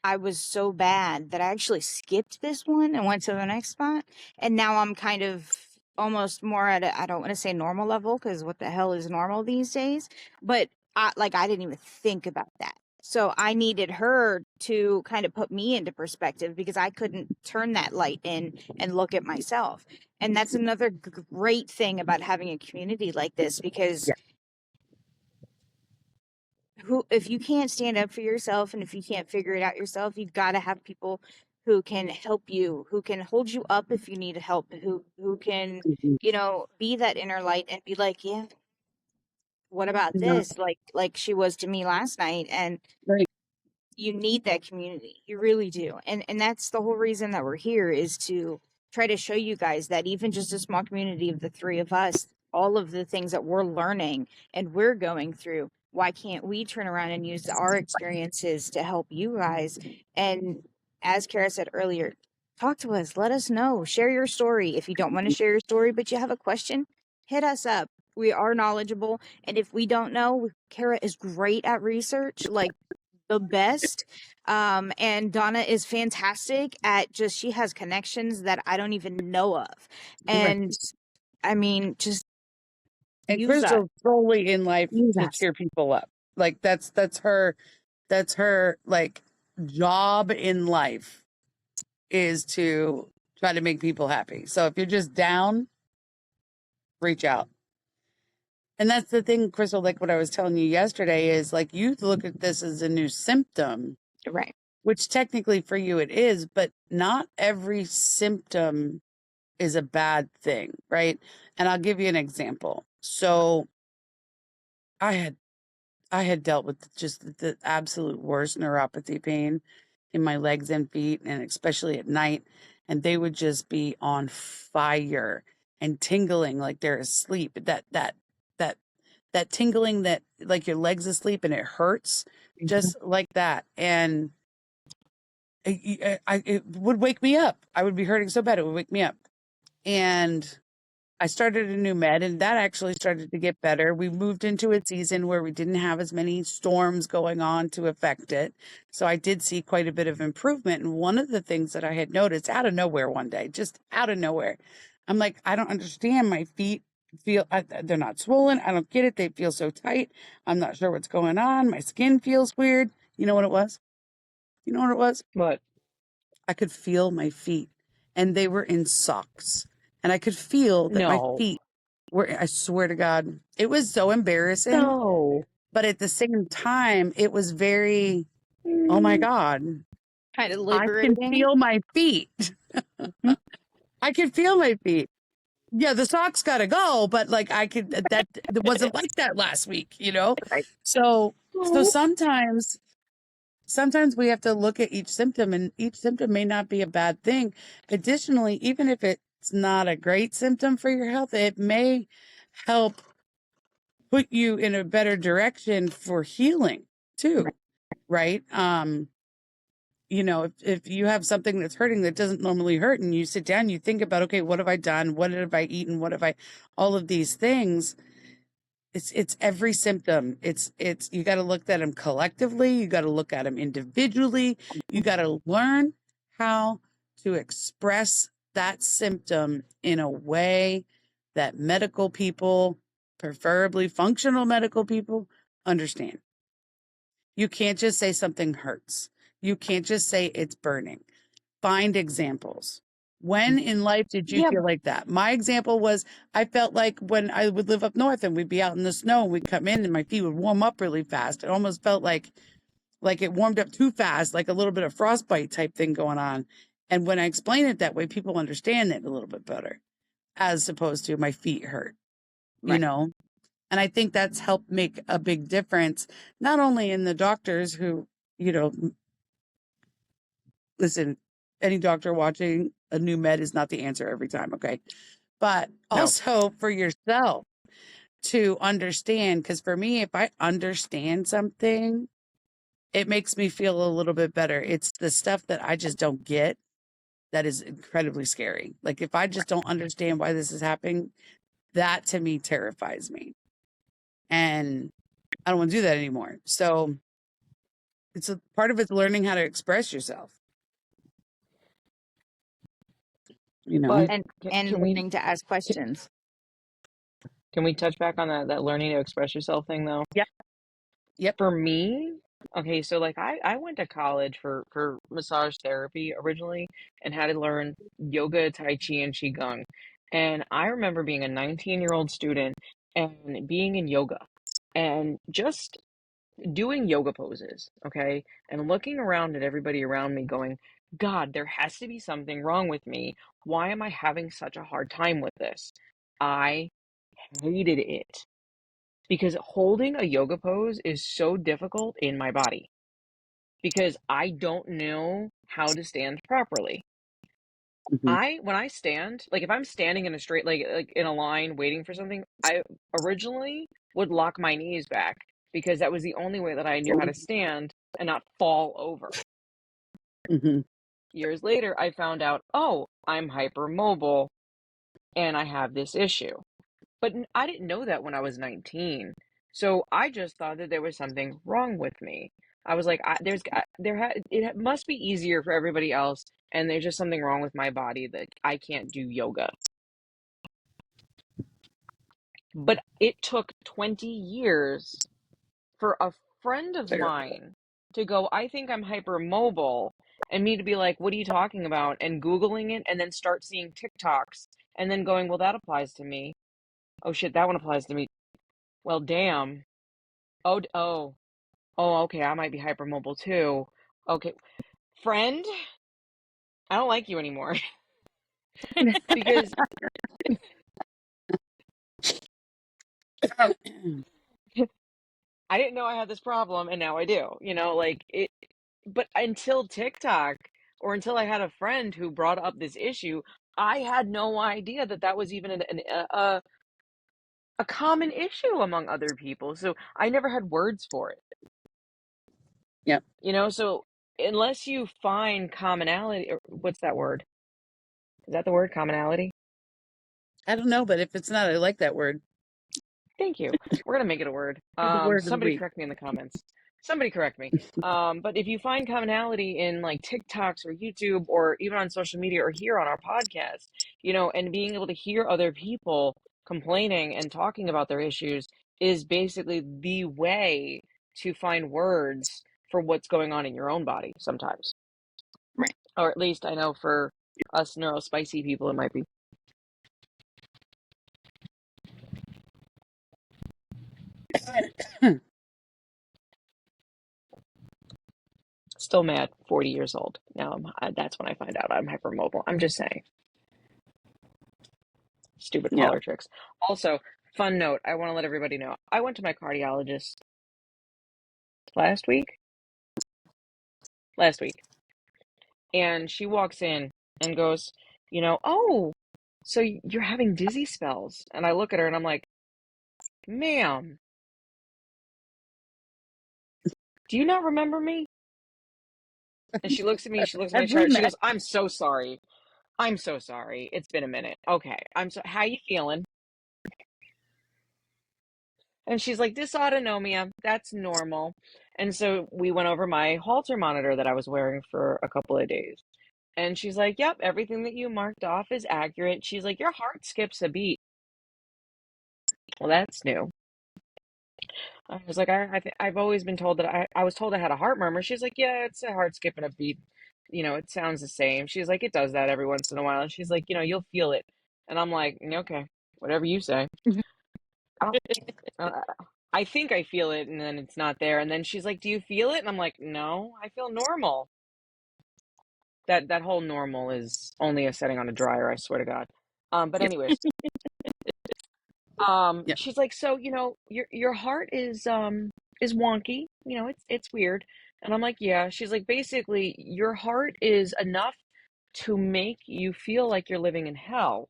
C: I was so bad that I actually skipped this one and went to the next spot. And now I'm kind of almost more at a, I don't want to say normal level because what the hell is normal these days? But I didn't even think about that. So I needed her to kind of put me into perspective because I couldn't turn that light in and look at myself. And that's another great thing about having a community like this because
A: Yeah.
C: who if you can't stand up for yourself and if you can't figure it out yourself, you've got to have people who can help you, who can hold you up if you need help, who can,
B: Mhm.
C: be that inner light and be like, "Yeah, what about
B: No,
C: this?" Like she was to me last night. And
B: right.
C: you need that community. You really do. And that's the whole reason that we're here is to try to show you guys that even just a small community of the three of us, all of the things that we're learning and we're going through, why can't we turn around and use our experiences to help you guys? And as Kara said earlier, talk to us, let us know, share your story. If you don't want to share your story but you have a question, hit us up. We are knowledgeable, and if we don't know, Kara is great at research, like the best. And Donna is fantastic at just, she has connections that I don't even know of.
B: Right.
C: And I mean, just
B: And
C: use us.
B: Crystal's solely in life
C: Use
B: to
C: us.
B: cheer people up. Like that's her like job in life is to try to make people happy. So if you're just down, reach out. And that's the thing, Crystal, like what I was telling you yesterday is like you look at this as a new symptom,
C: Right.
B: which technically for you it is, but not every symptom is a bad thing, right? And I'll give you an example. So I had I had dealt with just the absolute worst neuropathy pain in my legs and feet, and especially at night. And they would just be on fire and tingling like they're asleep. That that tingling that like your legs asleep and it hurts, just like that. And it would wake me up. I would be hurting so bad it would wake me up. And I started a new med, and that actually started to get better. We moved into a season where we didn't have as many storms going on to affect it. So I did see quite a bit of improvement. And one of the things that I had noticed out of nowhere one day, just out of nowhere, I'm like, I don't understand. My feet feel, they're not swollen. I don't get it. They feel so tight. I'm not sure what's going on. My skin feels weird. You know what it was? You know what it was?
A: What?
B: I could feel my feet, and they were in socks. And I could feel that my
A: No.
B: feet were, I swear to God, it was so embarrassing.
A: No.
B: But at the same time, it was very, oh my
A: Mm.
B: God,
C: Kind of
B: I can
C: liberating.
B: feel my feet.
A: Mhm.
B: I can feel my feet. Yeah, the socks got to go, but like I could, that it wasn't like that last week, you know?
C: Right.
B: So sometimes we have to look at each symptom, and each symptom may not be a bad thing. Additionally, even if it's not a great symptom for your health, it may help put you in a better direction for healing too, right? If you have something that's hurting that doesn't normally hurt, and you sit down, you think about, okay, what have I done? What have I eaten? What have I, all of these things. It's every symptom. It's you got to look at them collectively. You got to look at them individually. You got to learn how to express that symptom in a way that medical people, preferably functional medical people, understand. You can't just say something hurts. You can't just say it's burning. Find examples. When in life did you
A: Yeah,
B: feel like that? My example was I felt like when I would live up north and we'd be out in the snow and we'd come in and my feet would warm up really fast. It almost felt like it warmed up too fast, like a little bit of frostbite type thing going on. And when I explain it that way, people understand it a little bit better, as opposed to my feet hurt, you
C: Right.
B: know? And I think that's helped make a big difference, not only in the doctors who, you know, listen, any doctor watching a new med is not the answer every time, okay? But
A: no.
B: also for yourself to understand, because for me, if I understand something, it makes me feel a little bit better. It's the stuff that I just don't get that is incredibly scary. Like if I just don't understand why this is happening, that to me terrifies me. And I don't want to do that anymore. So it's a part of it's learning how to express yourself, you know?
A: But
C: And
A: can,
C: and
A: can we
C: learning to ask
A: can,
C: questions.
A: can we touch back on that learning to express yourself thing though?
B: Yep. Yep.
A: For me, okay, so like I went to college for massage therapy originally and had to learn yoga, tai chi, and qigong. And I remember being a 19-year-old student and being in yoga and just doing yoga poses, okay? And looking around at everybody around me going, God, there has to be something wrong with me. Why am I having such a hard time with this? I hated it because holding a yoga pose is so difficult in my body because I don't know how to stand properly.
B: Mhm.
A: When I stand, like if I'm standing in a straight like in a line waiting for something, I originally would lock my knees back because that was the only way that I knew how to stand and not fall over.
B: Mhm.
A: Years later, I found out, oh, I'm hypermobile and I have this issue. But I didn't know that when I was 19. So I just thought that there was something wrong with me. I was like, it must be easier for everybody else, and there's just something wrong with my body that I can't do yoga. But it took 20 years for a friend of mine to go, I think I'm hypermobile, and me to be like, what are you talking about? And Googling it, and then start seeing TikToks, and then going, well, that applies to me. Oh shit, that one applies to me. Well, damn. Oh, oh, okay, I might be hypermobile too. Okay, friend, I don't like you anymore because I didn't know I had this problem and now I do. Like it, but until TikTok or until I had a friend who brought up this issue, I had no idea that that was even a common issue among other people. So I never had words for it.
B: Yep.
A: So unless you find commonality, or what's that word? Is that the word, commonality?
B: I don't know, but if it's not, I like that word.
A: Thank you. We're gonna make it a word.
B: Be the word of the
A: Somebody
B: week.
A: correct me in the comments. Somebody correct me. But if you find commonality in like TikToks or YouTube or even on social media or here on our podcast, and being able to hear other people complaining and talking about their issues is basically the way to find words for what's going on in your own body sometimes.
C: Right.
A: Or at least I know for us neurospicy people, it might be. Still mad, 40 years old. Now that's when I find out I'm hypermobile. I'm just saying. Stupid
B: Yeah.
A: parlor tricks. Also, fun note, I want to let everybody know. I went to my cardiologist last week. And she walks in and goes, oh, so you're having dizzy spells. And I look at her and I'm like, ma'am, do you not remember me? And she looks at me, she looks at my
B: Have we
A: chart, she
B: met?
A: goes, I'm so sorry. I'm so sorry. It's been a minute. Okay. How you feeling? And she's like, dysautonomia, that's normal. And so we went over my Holter monitor that I was wearing for a couple of days. And she's like, yep, everything that you marked off is accurate. She's like, your heart skips a beat. Well, that's new. I was like, I've always been told that I was told I had a heart murmur. She's like, yeah, it's a heart skipping a beat. It sounds the same. She's like, it does that every once in a while. And she's like, you'll feel it. And I'm like, okay, whatever you say. I don't, I think I feel it, and then it's not there. And then she's like, do you feel it? And I'm like, no, I feel normal. That whole normal is only a setting on a dryer, I swear to God. But anyways,
B: Yeah.
A: she's like, so, your heart is wonky, it's weird. And I'm like, yeah. She's like, basically, your heart is enough to make you feel like you're living in hell,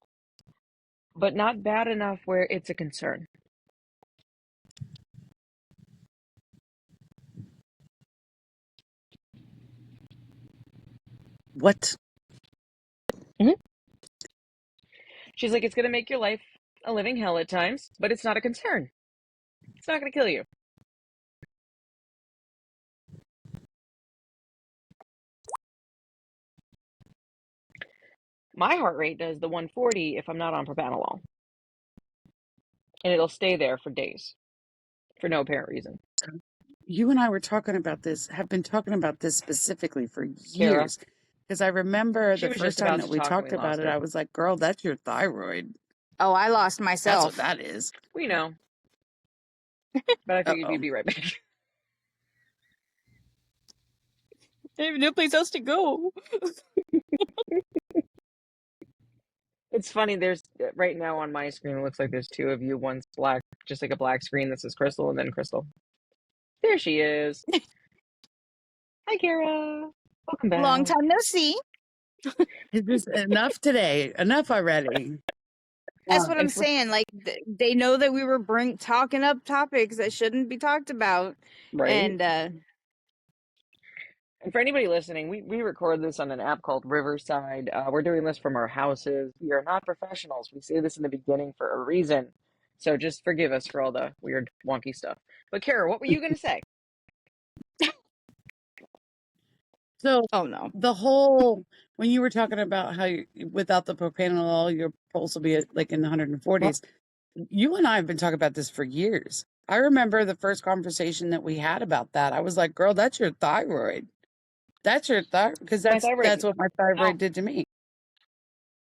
A: but not bad enough where it's a concern.
B: What?
A: She's like, it's going to make your life a living hell at times, but it's not a concern. It's not going to kill you. My heart rate does the 140 if I'm not on propanolol. And it'll stay there for days for no apparent reason.
B: You and I were talking about this, have been talking about this specifically for
A: Kara,
B: years. Because I remember
A: she
B: the
A: was
B: first
A: just
B: time
A: about
B: that
A: to
B: we
A: talk and we
B: talked about
A: lost
B: it,
A: her.
B: I was like, girl, that's your thyroid.
C: Oh, I lost
B: That's
C: myself.
B: what that is.
A: We know. But I figured
B: Uh-oh.
A: you'd be right back.
C: I have no place else to go.
A: It's funny, there's right now on my screen, it looks like there's two of you. One's black, just like a black screen that says Crystal, and then Crystal. There she is. Hi, Kara. Welcome back.
C: Long time no see.
B: Is this enough today? Enough already.
C: That's what I'm
A: And for,
C: saying. Like they know that we were talking up topics that shouldn't be talked about,
A: right?
C: and
A: And for anybody listening, we record this on an app called Riverside. We're doing this from our houses. We are not professionals. We say this in the beginning for a reason. So just forgive us for all the weird, wonky stuff. But Kara, what were you going to say?
B: So
C: oh no,
B: the whole, when you were talking about how without the propanolol, your pulse will be at, like in the 140s, you and I have been talking about this for years. I remember the first conversation that we had about that. I was like, girl, that's your thyroid. That's your thyroid. Because
A: My
B: that's
A: thyroid,
B: what my
A: no,
B: thyroid did to me.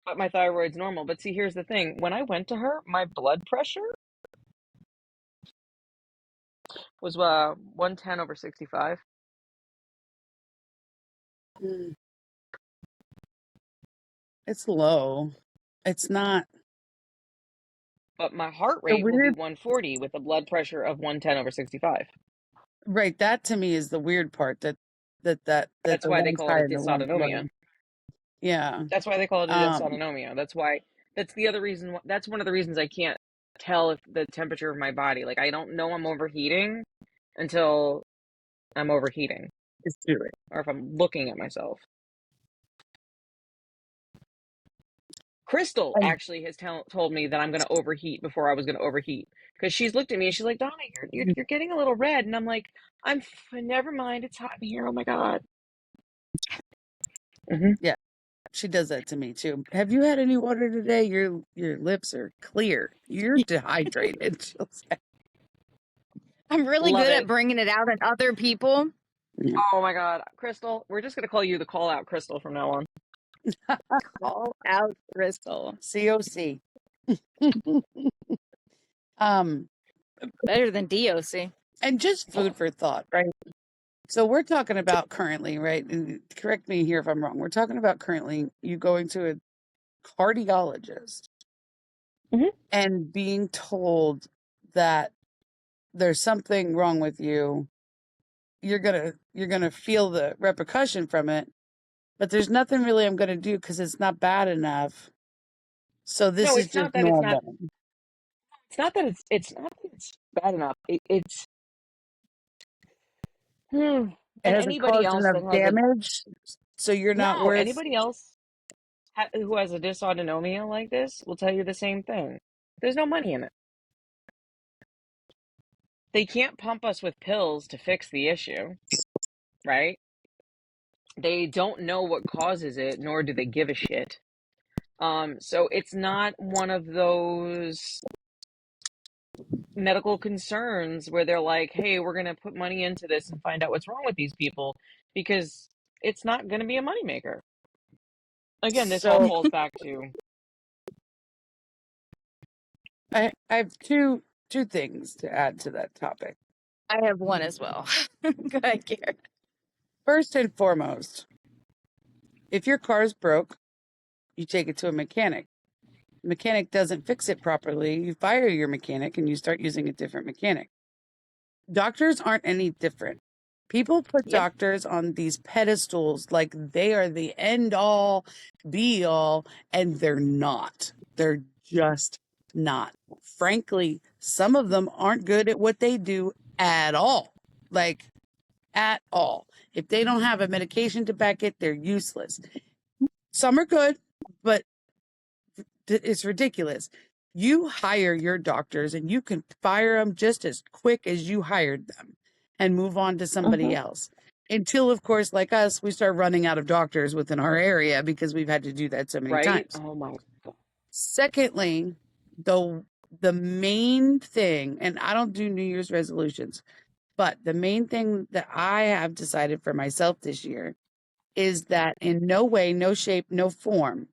A: but my thyroid's normal. But see, here's the thing. When I went to her, my blood pressure was 110 over 65.
B: Mm. It's low. It's not.
A: But my heart
B: The
A: rate will be
B: weird,
A: 140 with a blood pressure of 110 over 65.
B: right? That to me is the weird part that the
A: That's why they
B: one's
A: call it
B: high
A: a
B: and the one's low.
A: dysautonomia.
B: Yeah.
A: That's why they call it a
B: Um,
A: dysautonomia. That's why. That's the other reason. That's one of the reasons I can't tell if the temperature of my body. Like I don't know I'm overheating until I'm overheating,
B: Just do it.
A: or if I'm looking at myself. Crystal
B: And
A: actually has told me that I'm going to overheat before I was going to overheat, because she's looked at me and she's like, Donna, you're getting a little red, and I'm like, never mind, it's hot in here. Oh my god.
B: yeah, she does that to me too. Have you had any water today? Your lips are clear. You're dehydrated. She'll say.
C: I'm really
A: Love
C: good at
A: it.
C: bringing it out in other people.
B: Yeah.
A: Oh my god, Crystal, we're just going to call you the call out Crystal from now on.
C: Call out Crystal.
B: COC. um,
C: Better than DOC.
B: and just food for thought, right? So we're talking about currently, right? And correct me here if I'm wrong. We're talking about currently you going to a cardiologist
A: Mhm.
B: and being told that there's something wrong with you. You're gonna feel the repercussion from it, but there's nothing really I'm gonna do because it's not bad enough. So this
A: No,
B: is
A: it's
B: just
A: not that it's not.
B: normal.
A: It's not that it's not that it's bad enough. It's and
B: It hasn't
A: anybody
B: caused
A: else
B: enough
A: that has a
B: damage, so you're not
A: no,
B: worth.
A: anybody else who has a dysautonomia like this will tell you the same thing. There's no money in it. They can't pump us with pills to fix the issue, right? They don't know what causes it, nor do they give a shit. So it's not one of those medical concerns where they're like, hey, we're going to put money into this and find out what's wrong with these people, because it's not going to be a moneymaker. Again, this all
B: So
A: falls back to
B: I have two things to add to that topic.
C: I have one as well. Go ahead, Garrett.
B: First and foremost, if your car's broke, you take it to a mechanic. The mechanic doesn't fix it properly, you fire your mechanic and you start using a different mechanic. Doctors aren't any different. People put
A: yep.
B: doctors on these pedestals like they are the end all be all, and they're not. They're just not. Frankly, some of them aren't good at what they do at all. Like, at all. If they don't have a medication to back it, they're useless. Some are good, but it's ridiculous. You hire your doctors and you can fire them just as quick as you hired them and move on to somebody
A: Mm-hmm.
B: else. Until, of course, like us, we start running out of doctors within our area because we've had to do that so many
A: Right?
B: times.
A: Oh my god.
B: Secondly, the main thing, and I don't do New Year's resolutions, but the main thing that I have decided for myself this year is that in no way, no shape, no form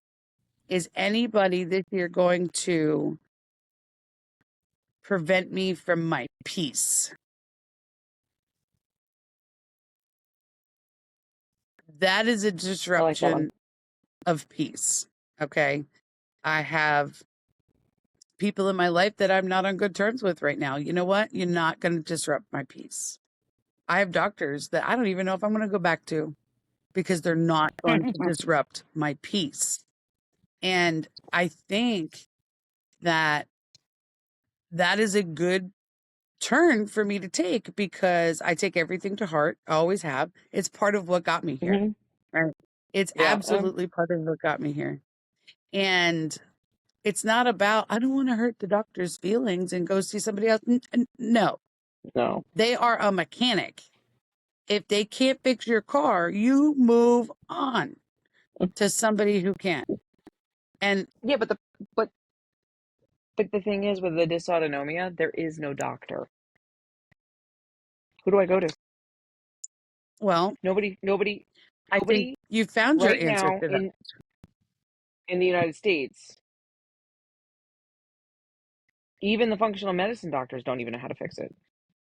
B: is anybody this year going to prevent me from my peace. That is a
A: I like that one.
B: disruption of peace. Okay. I have people in my life that I'm not on good terms with right now. You know what? You're not going to disrupt my peace. I have doctors that I don't even know if I'm going to go back to because they're not going to disrupt my peace. And I think that that is a good turn for me to take because I take everything to heart. I always have. It's part of what got me here.
A: Mm-hmm.
B: Right. It's
A: Yeah.
B: absolutely part of what got me here. And it's not about, I don't want to hurt the doctor's feelings and go see somebody else. No,
A: No.
B: they are a mechanic. If they can't fix your car, you move on to somebody who can. And
A: Yeah, but the thing is, with the dysautonomia, there is no doctor. Who do I go to?
B: well,
A: Nobody. Nobody.
B: I think
A: Nobody
B: you found your
A: right
B: answer
A: now
B: to that.
A: in the United States. Even the functional medicine doctors don't even know how to fix it.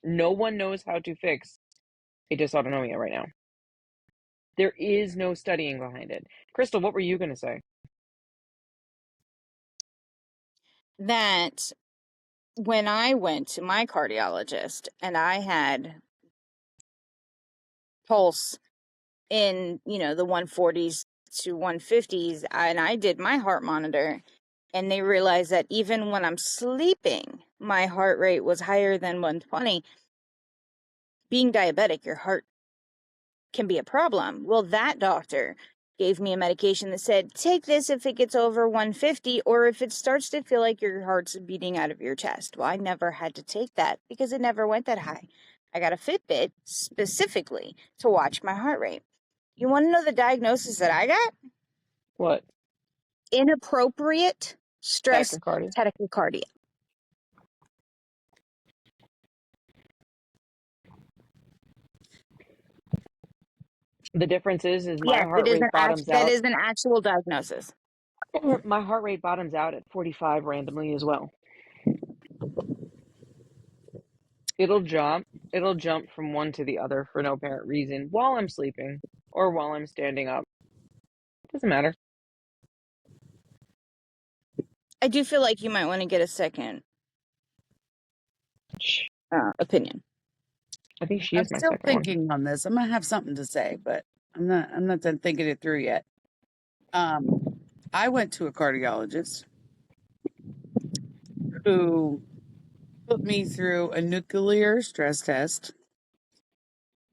A: No one knows how to fix a dysautonomia right now. There is no studying behind it. Crystal, what were you going to say?
C: That when I went to my cardiologist and I had pulse in, the 140s to 150s, and I did my heart monitor, And they realized that even when I'm sleeping, my heart rate was higher than 120. Being diabetic, your heart can be a problem. Well, that doctor gave me a medication that said, take this if it gets over 150 or if it starts to feel like your heart's beating out of your chest. Well, I never had to take that because it never went that high. I got a Fitbit specifically to watch my heart rate. You want to know the diagnosis that I got?
A: What?
C: Inappropriate stress
A: Tachycardia?
C: tachycardia.
A: The difference is my
C: Yes,
A: heart rate bottoms
C: that
A: out.
C: is an actual diagnosis.
A: My heart rate bottoms out at 45 randomly as well. It'll jump. It'll jump from one to the other for no apparent reason while I'm sleeping or while I'm standing up. Doesn't matter.
C: I do feel like you might want to get a second opinion.
A: I think she
B: I'm
A: is my
B: still
A: second one.
B: thinking on this. I'm gonna have something to say, but I'm not done thinking it through yet. I went to a cardiologist who put me through a nuclear stress test.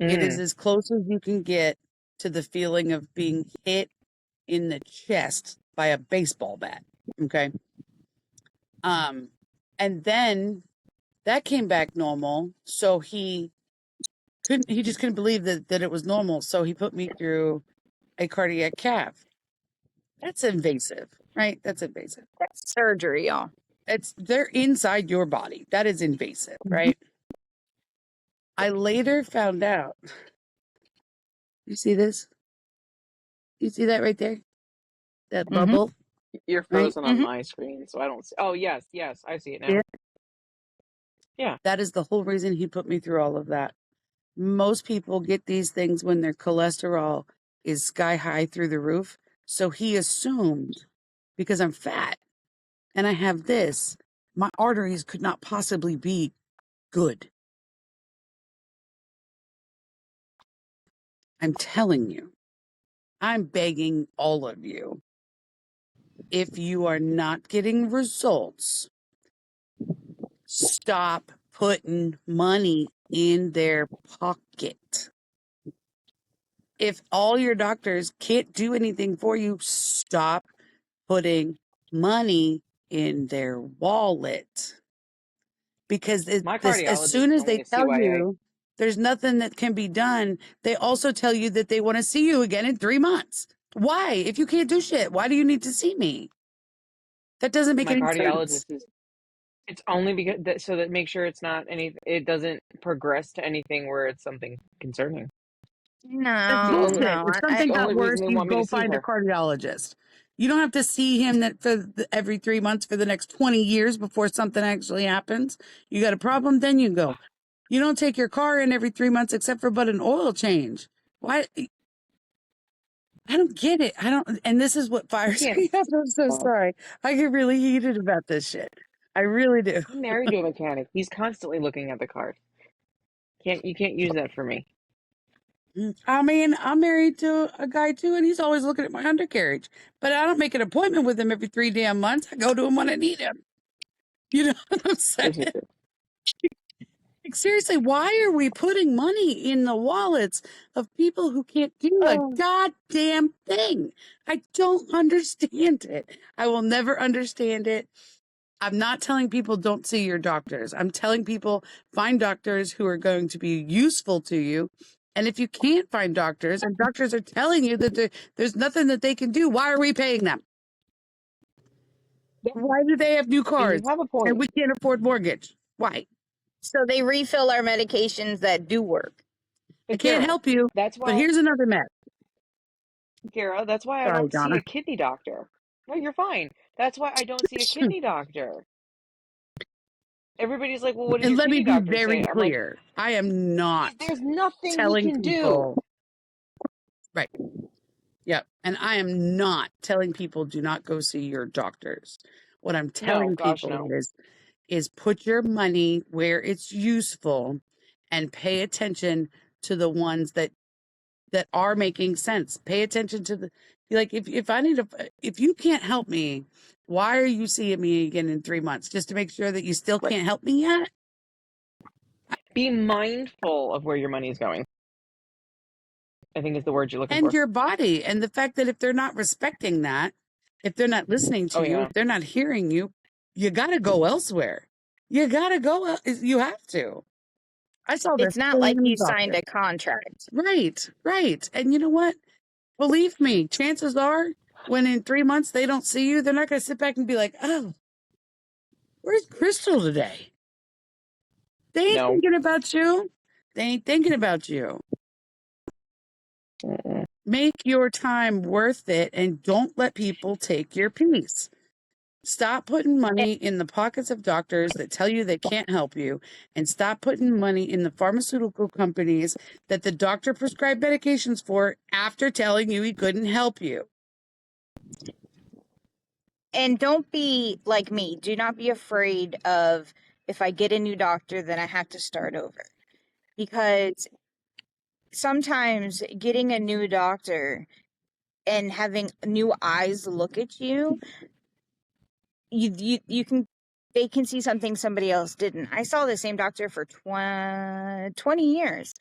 B: It is as close as you can get to the feeling of being hit in the chest by a baseball bat. Okay. And then that came back normal. So he just couldn't believe that it was normal. So he put me through a cardiac cath. That's invasive, right? That's invasive.
C: That's surgery, y'all.
B: They're inside your body. That is invasive, right? I later found out. You see this? You see that right there? That bubble,
A: You're
B: right?
A: frozen on my screen, so I don't see. Oh, yes, I see it now.
B: Yeah.
A: Yeah.
B: That is the whole reason he put me through all of that. Most people get these things when their cholesterol is sky high through the roof. So he assumed because I'm fat and I have this, my arteries could not possibly be good. I'm telling you, I'm begging all of you, if you are not getting results, stop putting money in their pocket. If all your doctors can't do anything for you, stop putting money in their wallet. Because
A: My
B: as
A: cardiologist
B: soon
A: is
B: as
A: only
B: they
A: a
B: tell
A: CYA.
B: you there's nothing that can be done, they also tell you that they want to see you again in 3 months. Why? If you can't do shit, why do you need to see me? That doesn't make
A: My
B: any sense.
A: cardiologist is. It's only because that so that make sure it's not any. It doesn't progress to anything where it's something concerning.
B: That's
A: The only
B: bullshit. If
C: I
B: something
A: the
B: got
A: only
B: worse,
A: reason they
B: you
A: want me to
B: go
A: see
B: find a
A: her.
B: cardiologist. You don't have to see him every 3 months for the next 20 years before something actually happens. You got a problem, then you go. You don't take your car in every 3 months except for but an oil change. Why? I don't get it. I don't, and this is what
A: You
B: fires
A: can't.
B: me up. I'm so sorry. I get really heated about this shit. I really do.
A: I'm married to a mechanic. He's constantly looking at the cars. You can't use that for me.
B: I mean, I'm married to a guy too, and he's always looking at my undercarriage. But I don't make an appointment with him every 3 damn months. I go to him when I need him. You know what I'm saying?
A: This is it.
B: Like, seriously, why are we putting money in the wallets of people who can't do a goddamn thing? I don't understand it. I will never understand it. I'm not telling people don't see your doctors. I'm telling people find doctors who are going to be useful to you. And if you can't find doctors and doctors are telling you that there's nothing that they can do, why are we paying them? Why do they have new
A: And you
B: cars
A: have a
B: and
A: point.
B: we can't afford mortgage? Why?
C: So they refill our medications that do work.
B: I
A: But
B: can't
A: Kara,
B: help you,
A: that's
B: but
A: why
B: here's another mess.
A: That's why I
B: Sorry,
A: don't see
B: Donna.
A: a kidney doctor. No, you're fine. That's why I don't see a kidney doctor. Everybody's like, well, what does
B: And
A: your
B: let me
A: kidney
B: be
A: doctor
B: very
A: say? I'm like,
B: clear. I am not
A: there's nothing he
B: telling
A: can do.
B: people, right? Yeah. And I am not telling people do not go see your doctors. What I'm
A: No,
B: telling
A: gosh,
B: people
A: no.
B: is put your money where it's useful and pay attention to the ones that that are making sense. Pay attention to the, like, if you can't help me, why are you seeing me again in 3 months? Just to make sure that you still can't help me yet?
A: Be mindful of where your money is going, I think is the word you're looking
B: And
A: for.
B: your body, and the fact that if they're not respecting that, if they're not listening to
A: Oh,
B: you,
A: yeah.
B: if they're not hearing you, you got to go elsewhere. You got to go, you have to. I saw the
C: It's not like
B: same
C: you signed
B: doctor.
C: a contract.
B: Right, right. And you know what? Believe me, chances are when in 3 months they don't see you, they're not going to sit back and be like, oh, where's Crystal today? They ain't
A: No.
B: thinking about you. They ain't thinking about you.
A: Mm-mm.
B: Make your time worth it and don't let people take your peace. Stop putting money in the pockets of doctors that tell you they can't help you, and stop putting money in the pharmaceutical companies that the doctor prescribed medications for after telling you he couldn't help you.
C: And don't be like me. Do not be afraid of, if I get a new doctor, then I have to start over. Because sometimes getting a new doctor and having new eyes look at you, you can, they can see something somebody else didn't. I saw the same doctor for 20 years,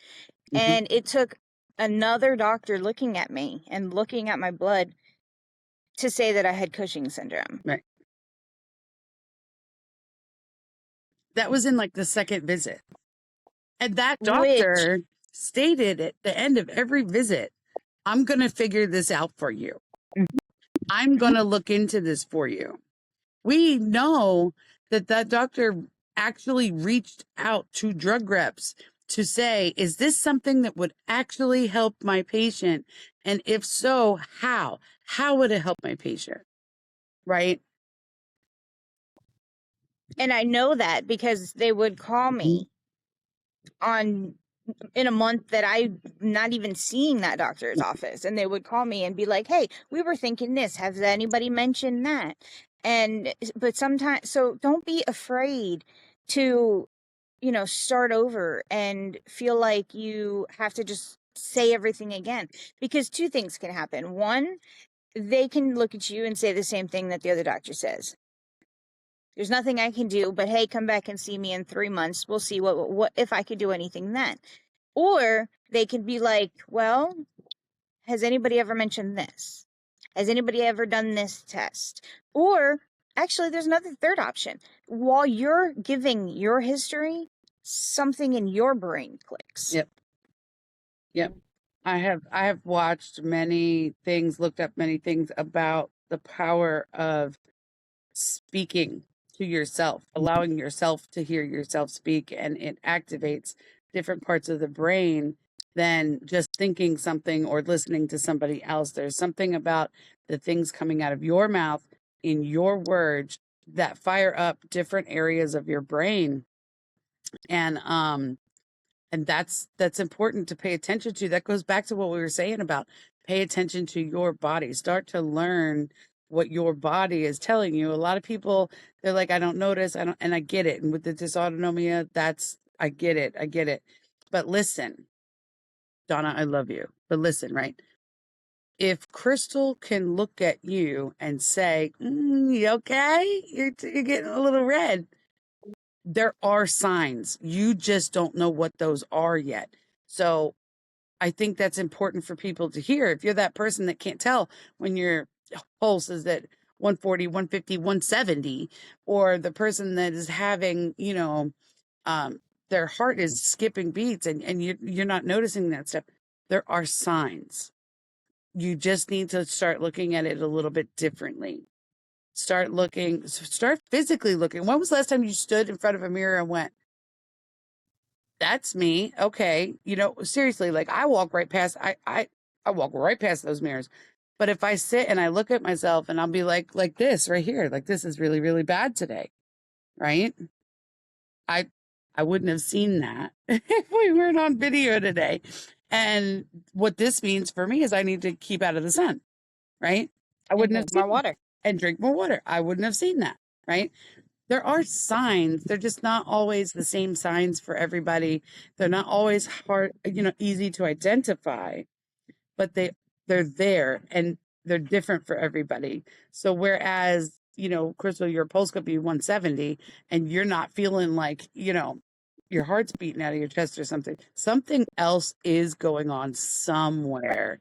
B: Mhm.
C: and it took another doctor looking at me and looking at my blood to say that I had Cushing syndrome.
B: Right. That was in like the second visit. And that
C: Which,
B: doctor stated at the end of every visit, I'm going to figure this out for you. I'm going to look into this for you. We know that that doctor actually reached out to drug reps to say, is this something that would actually help my patient? And if so, how? How would it help my patient? Right?
C: and I know that because they would call me on in a month that I'm not even seeing that doctor's office, and they would call me and be like, hey, we were thinking this, has anybody mentioned that? And but sometimes, so don't be afraid to, you know, start over and feel like you have to just say everything again, because two things can happen. One, they can look at you and say the same thing that the other doctor says. There's nothing I can do, but hey, come back and see me in 3 months. We'll see what if I could do anything then. Or they could be like, well, has anybody ever mentioned this? Has anybody ever done this test? Or actually, there's another third option. While you're giving your history, something in your brain clicks.
B: Yep. Yep. I have watched many things, looked up many things about the power of speaking to yourself, allowing yourself to hear yourself speak, and it activates different parts of the brain than just thinking something or listening to somebody else. There's something about the things coming out of your mouth in your words that fire up different areas of your brain. And that's important to pay attention to. That goes back to what we were saying about pay attention to your body. Start to learn what your body is telling you. A lot of people, they're like, I don't notice, I don't, and I get it. And with the dysautonomia, that's, I get it, I get it. But listen, Donna, I love you. But listen, right? If Crystal can look at you and say, you okay? You're getting a little red. There are signs. You just don't know what those are yet. So I think that's important for people to hear. If you're that person that can't tell when your pulse is at 140, 150, 170, or the person that is having, their heart is skipping beats and you're not noticing that stuff, there are signs. You just need to start looking at it a little bit differently. Start physically looking. When was the last time you stood in front of a mirror and went, that's me? Okay. Seriously, like I walk right past, I walk right past those mirrors. But if I sit and I look at myself and I'll be like this right here, like this is really, really bad today. Right. I, I wouldn't have seen that if we weren't on video today. And what this means for me is I need to keep out of the sun. Right. I
C: And
B: wouldn't have
C: drink
B: seen
C: more water.
B: and drink more water. I wouldn't have seen that. Right. There are signs. They're just not always the same signs for everybody. They're not always easy to identify. but they're there and they're different for everybody. So whereas, Crystal, your pulse could be 170 and you're not feeling like, your heart's beating out of your chest or something. Something else is going on somewhere.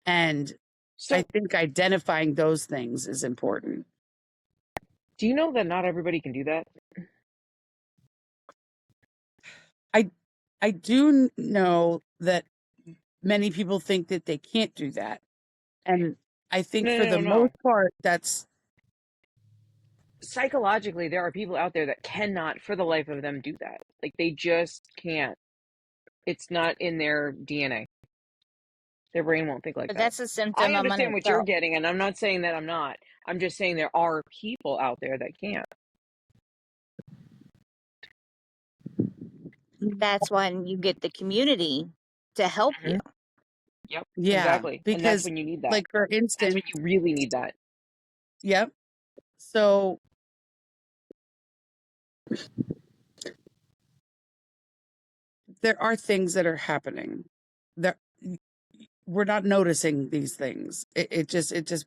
B: And I
A: So,
B: think identifying those things is important.
A: do you know that not everybody can do that?
B: I do know that many people think that they can't do that. And I think
A: No,
B: for
A: no,
B: the
A: no, no.
B: most part, that's
A: Psychologically, there are people out there that cannot, for the life of them, do that. Like, they just can't. It's not in their DNA. Their brain won't think like
C: But
A: that.
C: that's a
A: I
C: symptom among
A: understand what you're
C: itself.
A: getting, and I'm not saying that I'm not. I'm just saying there are people out there that can't.
C: That's when you get the community to help you.
A: Mhm. Yep,
B: yeah,
A: exactly. And that's
B: because
A: when you need that.
B: like for
A: That's when
B: instance,
A: you really need that.
B: yep. So there are things that are happening. There we're not noticing these things. We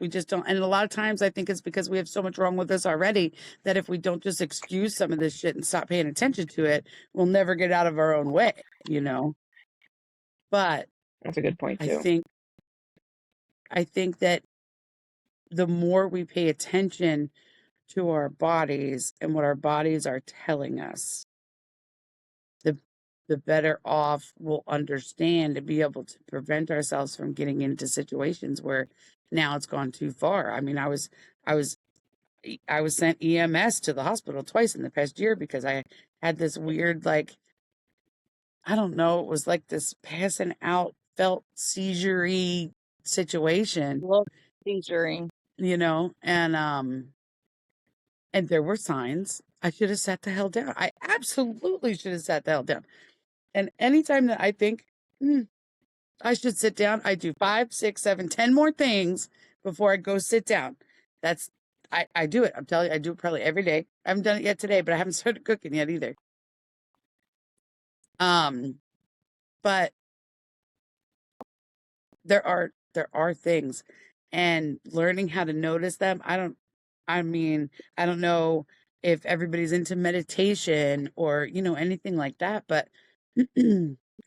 B: just don't. And a lot of times I think it's because we have so much wrong with us already that if we don't just excuse some of this shit and stop paying attention to it, we'll never get out of our own way. But
A: That's a good point
B: I
A: too.
B: think I think that the more we pay attention to our bodies and what our bodies are telling us, the better off we'll understand to be able to prevent ourselves from getting into situations where now it's gone too far. I mean, I was I was sent EMS to the hospital twice in the past year because I had this weird, like, I don't know, it was like this passing out felt seizure-y situation,
C: Look, featuring.
B: And there were signs. I should have sat the hell down. I absolutely should have sat the hell down. And anytime that I think, I should sit down, I do 5, 6, 7, 10 more things before I go sit down. That's, I do it. I'm telling you, I do it probably every day. I haven't done it yet today, but I haven't started cooking yet either. But there are things, and learning how to notice them. I don't know if everybody's into meditation or anything like that, but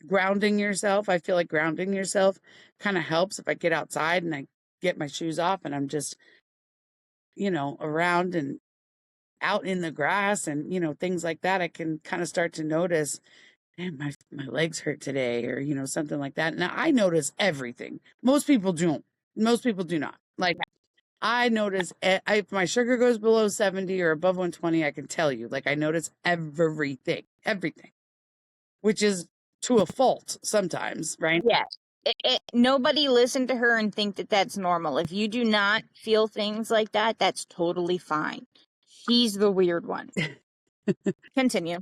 B: grounding yourself, I feel like grounding yourself kind of helps. If I get outside and I get my shoes off and I'm just around and out in the grass and things like that, I can kind of start to notice, man, my legs hurt today, or something like that. Now I notice everything. Most people don't. Most people do not. Like, I notice if my sugar goes below 70 or above 120, I can tell you. Like, I notice everything, which is to a fault sometimes, right?
C: Yeah. Nobody listen to her and think that that's normal. If you do not feel things like that, that's totally fine. She's the weird one. Continue.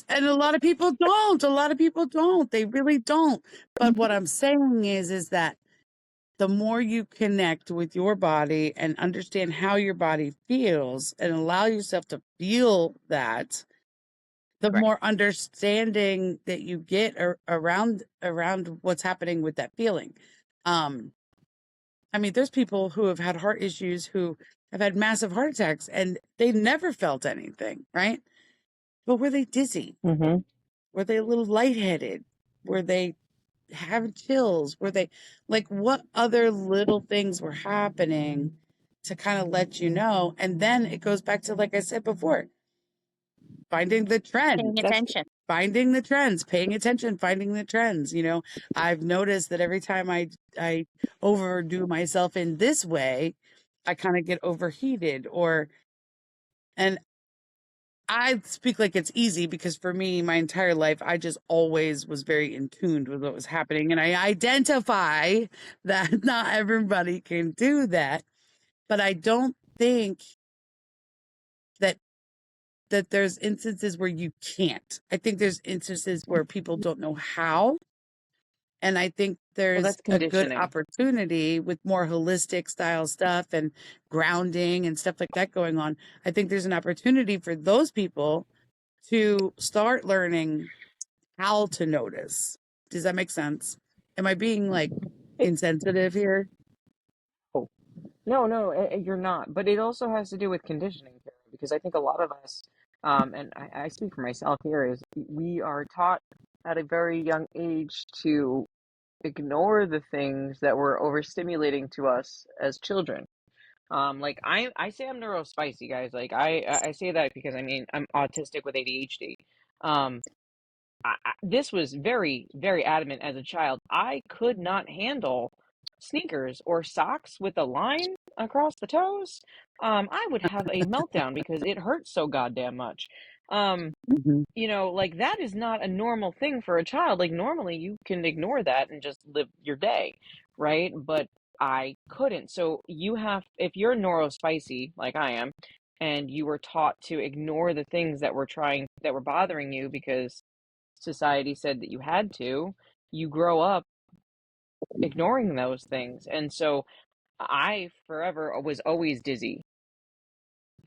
B: And a lot of people don't. A lot of people don't. They really don't. But what I'm saying is that the more you connect with your body and understand how your body feels and allow yourself to feel that, the
C: Right.
B: more understanding that you get around what's happening with that feeling. I mean, there's people who have had heart issues who have had massive heart attacks and they never felt anything, right? But were they dizzy?
A: Mm-hmm.
B: Were they a little lightheaded? Were they having chills? Were they like, what other little things were happening to kind of let you know? And then it goes back to, like I said before, finding the trend,
C: Paying attention.
B: finding the trends, paying attention, finding the trends. I've noticed that every time I overdo myself in this way, I kind of get overheated, and I speak like it's easy because for me, my entire life, I just always was very in tune with what was happening. And I identify that not everybody can do that. But I don't think that there's instances where you can't. I think there's instances where people don't know how. And I think
A: Well,
B: there's
A: that's
B: a good
A: conditioning.
B: opportunity with more holistic style stuff and grounding and stuff like that going on. I think there's an opportunity for those people to start learning how to notice. Does that make sense? Am I being like insensitive here.
A: Oh, no, you're not. But it also has to do with conditioning, Kara, because I think a lot of us, and I speak for myself here, is we are taught at a very young age to ignore the things that were overstimulating to us as children. Like I say I'm neurospicy, guys. Like I say that because I mean I'm autistic with ADHD. Um, this was very, very adamant as a child. I could not handle sneakers or socks with a line across the toes. I would have a meltdown because it hurts so goddamn much. Um,
B: Hmm.
A: like that is not a normal thing for a child. Like normally you can ignore that and just live your day, right? But I couldn't. So if you're neurospicy like I am, and you were taught to ignore the things that were bothering you because society said that you had to, you grow up ignoring those things. And so I forever was always dizzy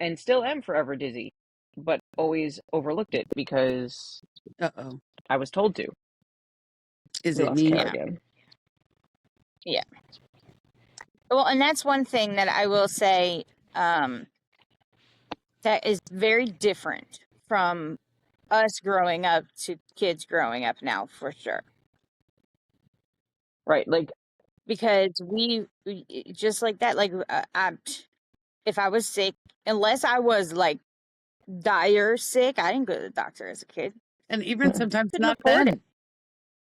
A: and still am forever dizzy, but always overlooked it because
B: Uh-oh.
A: I was told to.
B: Is
A: We
B: it
A: lost
B: me?
A: Kara
C: Yeah.
A: again.
C: Yeah. Well, and that's one thing that I will say um, that is very different from us growing up to kids growing up now, for sure.
A: Right. Like,
C: Because just like that, like if I was sick, unless I was like dire sick, I didn't go to the doctor as a kid.
B: And even sometimes
C: Couldn't
B: not
C: afford it.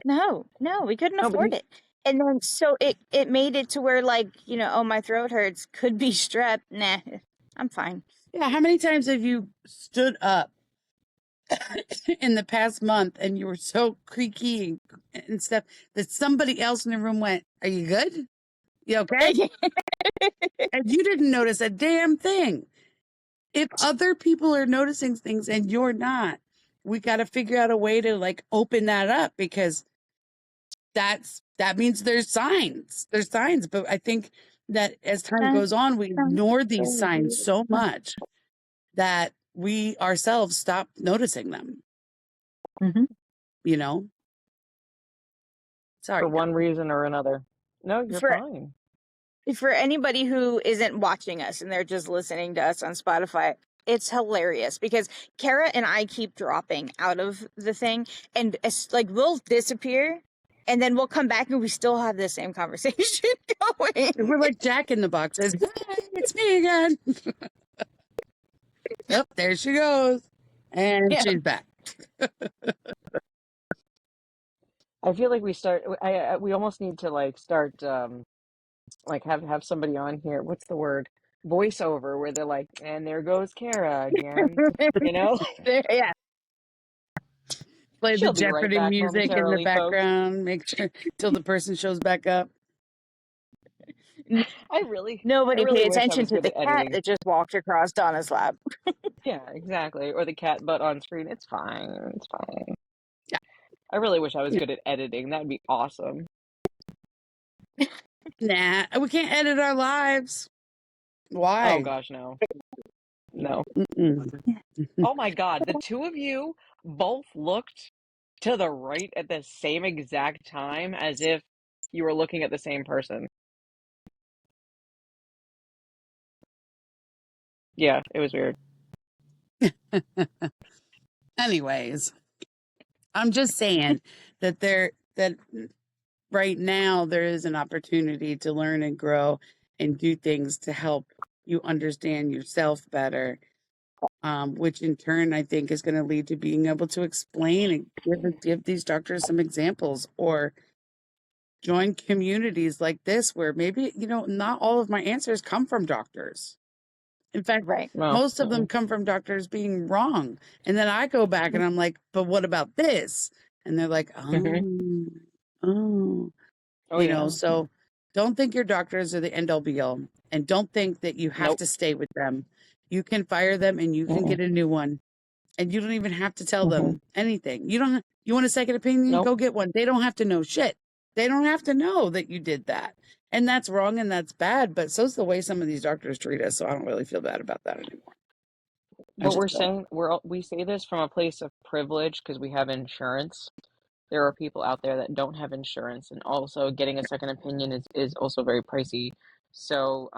B: then.
C: No, we couldn't
A: no, but
C: afford it. And then so it made it to where like, oh, my throat hurts, could be strep. Nah, I'm fine.
B: Yeah, how many times have you stood up in the past month and you were so creaky and stuff that somebody else in the room went, "Are you good? You okay?" And you didn't notice a damn thing. If other people are noticing things and you're not, we got to figure out a way to like open that up, because that means there's signs. There's signs, but I think that as time goes on, we ignore these signs so much that we ourselves stop noticing them.
C: Mhm.
B: You know.
A: for
B: Sorry,
A: one reason or another. No, you're
C: For
A: fine.
C: anybody who isn't watching us and they're just listening to us on Spotify, it's hilarious because Kara and I keep dropping out of the thing, and it's like we'll disappear and then we'll come back and we still have the same conversation going.
B: we're like Jack in the Boxes. Hi, it's me again. Yep, there she goes, and
C: Yeah.
B: she's back.
A: I feel like we almost need to like start like have somebody on here. What's the word? Voiceover where they're like, and there goes Kara again. You know,
C: Yeah.
B: Play the
A: she'll be right
B: Jeopardy
A: back
B: music in the
A: momentarily, folks.
B: background. Make sure till the person shows back up.
A: I
C: Nobody
A: really
C: pay
A: wish I
C: attention
A: was
C: to
A: good
C: the
A: at
C: cat
A: editing.
C: that just walked across Donna's lap.
A: Yeah, exactly. Or the cat butt on screen. It's fine. It's fine.
B: Yeah.
A: I really wish I was
B: Yeah.
A: good at editing. That'd be awesome.
B: Nah, we can't edit our lives.
A: Oh
B: Why?
A: gosh, no. No.
B: Mm-mm.
A: Oh my God, the two of you both looked to the right at the same exact time as if you were looking at the same person. Yeah, it was weird.
B: Anyways, I'm just saying that right now there is an opportunity to learn and grow and do things to help you understand yourself better, which in turn I think is going to lead to being able to explain and give these doctors some examples, or join communities like this where maybe, not all of my answers come from doctors. In fact,
C: Right.
A: Well,
B: most of them come from doctors being wrong. And then I go back and I'm like, but what about this? And they're like,
A: hmm
B: oh,
A: oh yeah.
B: so don't think your doctors are the end all be all. And don't think that you have
A: Nope.
B: to stay with them. You can fire them and you can
A: Mm-mm.
B: get a new one. And you don't even have to tell
A: hmm
B: them anything. You want a second opinion?
A: Nope.
B: Go get one. They don't have to know shit. They don't have to know that you did that. And that's wrong and that's bad, but so's the way some of these doctors treat us. So I don't really feel bad about that anymore. I
A: But
B: just
A: we're
B: don't.
A: saying we say this from a place of privilege because we have insurance. there are people out there that don't have insurance, and also getting a second opinion is also very pricey. So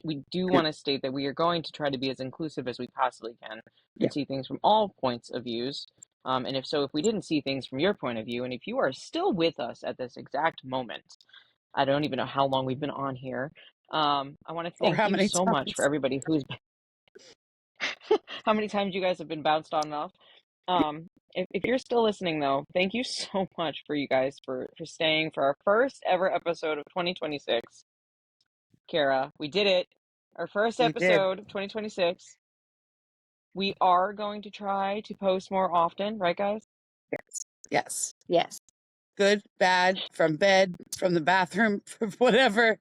A: we do want to state that we are going to try to be as inclusive as we possibly can
B: Yeah.
A: and see things from all points of views. And if so, if we didn't see things from your point of view, and if you are still with us at this exact moment, I don't even know how long we've been on here. I want to
B: Or
A: thank
B: how
A: you
B: many
A: so much for
B: times?
A: everybody who's how many times you guys have been bounced on and off. If you're still listening though, thank you so much for you guys for staying for our first ever episode of 2026. Kara, we did it. Our first
B: We did.
A: episode of 2026. We are going to try to post more often, right guys?
B: Yes. Yes.
C: Yes.
B: Good, bad, from bed, from the bathroom, whatever.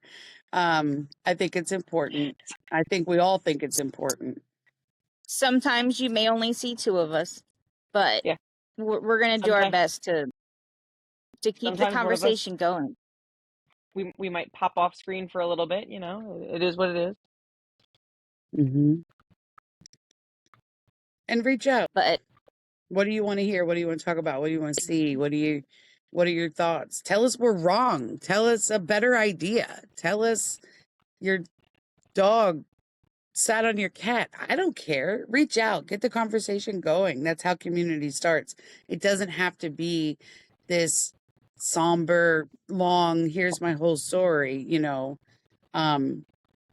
B: I think it's important. I think we all think it's important.
C: Sometimes you may only see two of us, but
A: Yeah.
C: we're going to do our
A: Sometimes
C: best to keep the
A: sometimes one of us
C: conversation going.
A: we might pop off screen for a little bit, you know. It is what it is.
B: Mm-hmm. And reach out.
C: But
B: What do you want to hear? What do you want to talk about? What do you want to see? What are your thoughts? Tell us we're wrong. Tell us a better idea. Tell us your dog sat on your cat. I don't care. Reach out. Get the conversation going. That's how community starts. It doesn't have to be this somber, long, here's my whole story,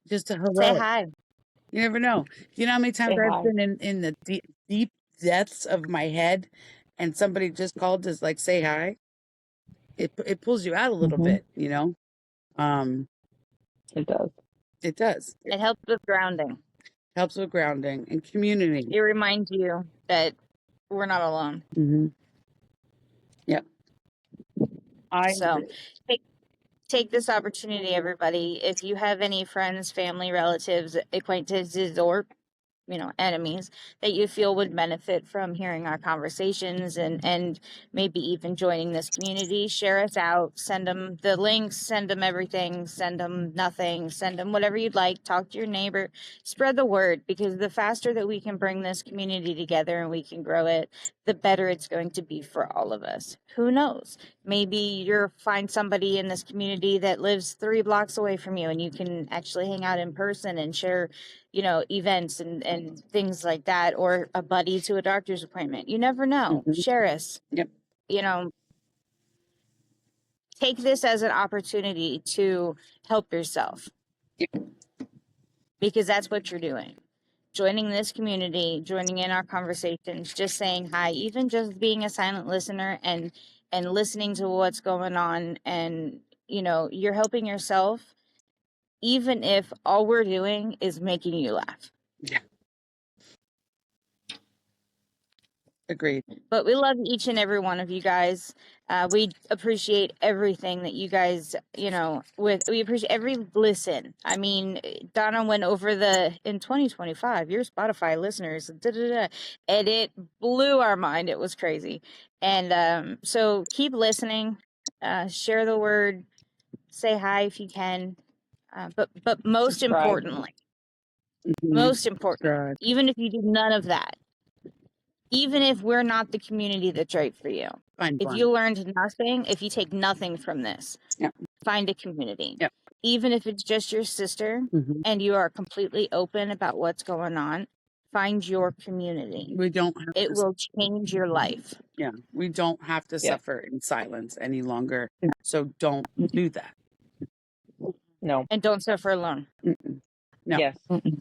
B: just a
C: say
B: hello.
C: hi.
B: You never know. You know how many times
A: Say
B: I've
A: hi.
B: been in the deep depths of my head and somebody just called to like say hi? It pulls you out a little
A: Mm-hmm.
B: bit, Um,
A: It does.
B: it does. It
C: It helps with grounding.
B: helps with grounding and community.
C: It reminds you that we're not alone.
B: Mm-hmm. Yep. I
C: So
B: agree.
C: take this opportunity, everybody. If you have any friends, family, relatives, acquaintances, or enemies that you feel would benefit from hearing our conversations and maybe even joining this community, share us out, send them the links, send them everything, send them nothing, send them whatever you'd like, talk to your neighbor, spread the word, because the faster that we can bring this community together and we can grow it, the better it's going to be for all of us. Who knows? Maybe you'll find somebody in this community that lives 3 blocks away from you and you can actually hang out in person and share events and things like that, or a buddy to a doctor's appointment. You never know.
B: Mhm.
C: Share us.
B: Yep.
C: Take this as an opportunity to help yourself,
B: Yep.
C: because that's what you're doing. Joining this community, joining in our conversations, just saying hi, even just being a silent listener and listening to what's going on, and you're helping yourself, even if all we're doing is making you laugh.
B: Yeah. Agreed.
C: But we love each and every one of you guys. We appreciate everything that you guys, we appreciate every listen. I mean, Donna went over in 2025, your Spotify listeners, and it blew our mind. It was crazy. And so keep listening, share the word, say hi if you can. But most
A: Subscribe.
C: importantly,
B: Mhm. Right.
C: even if you do none of that, even if we're not the community that's right for you,
B: Find
C: if
B: one.
C: you learned nothing, if you take nothing from this,
B: Yep.
C: find a community.
B: Yep.
C: Even if it's just your sister
B: Mhm.
C: and you are completely open about what's going on, find your community.
B: We don't have
C: It
B: to,
C: will change your life.
B: yeah, we don't have to
A: Yeah.
B: suffer in silence any longer. So don't do that.
A: No.
C: And don't suffer alone.
B: Mm-mm. No.
A: Yes.
C: Mm-mm.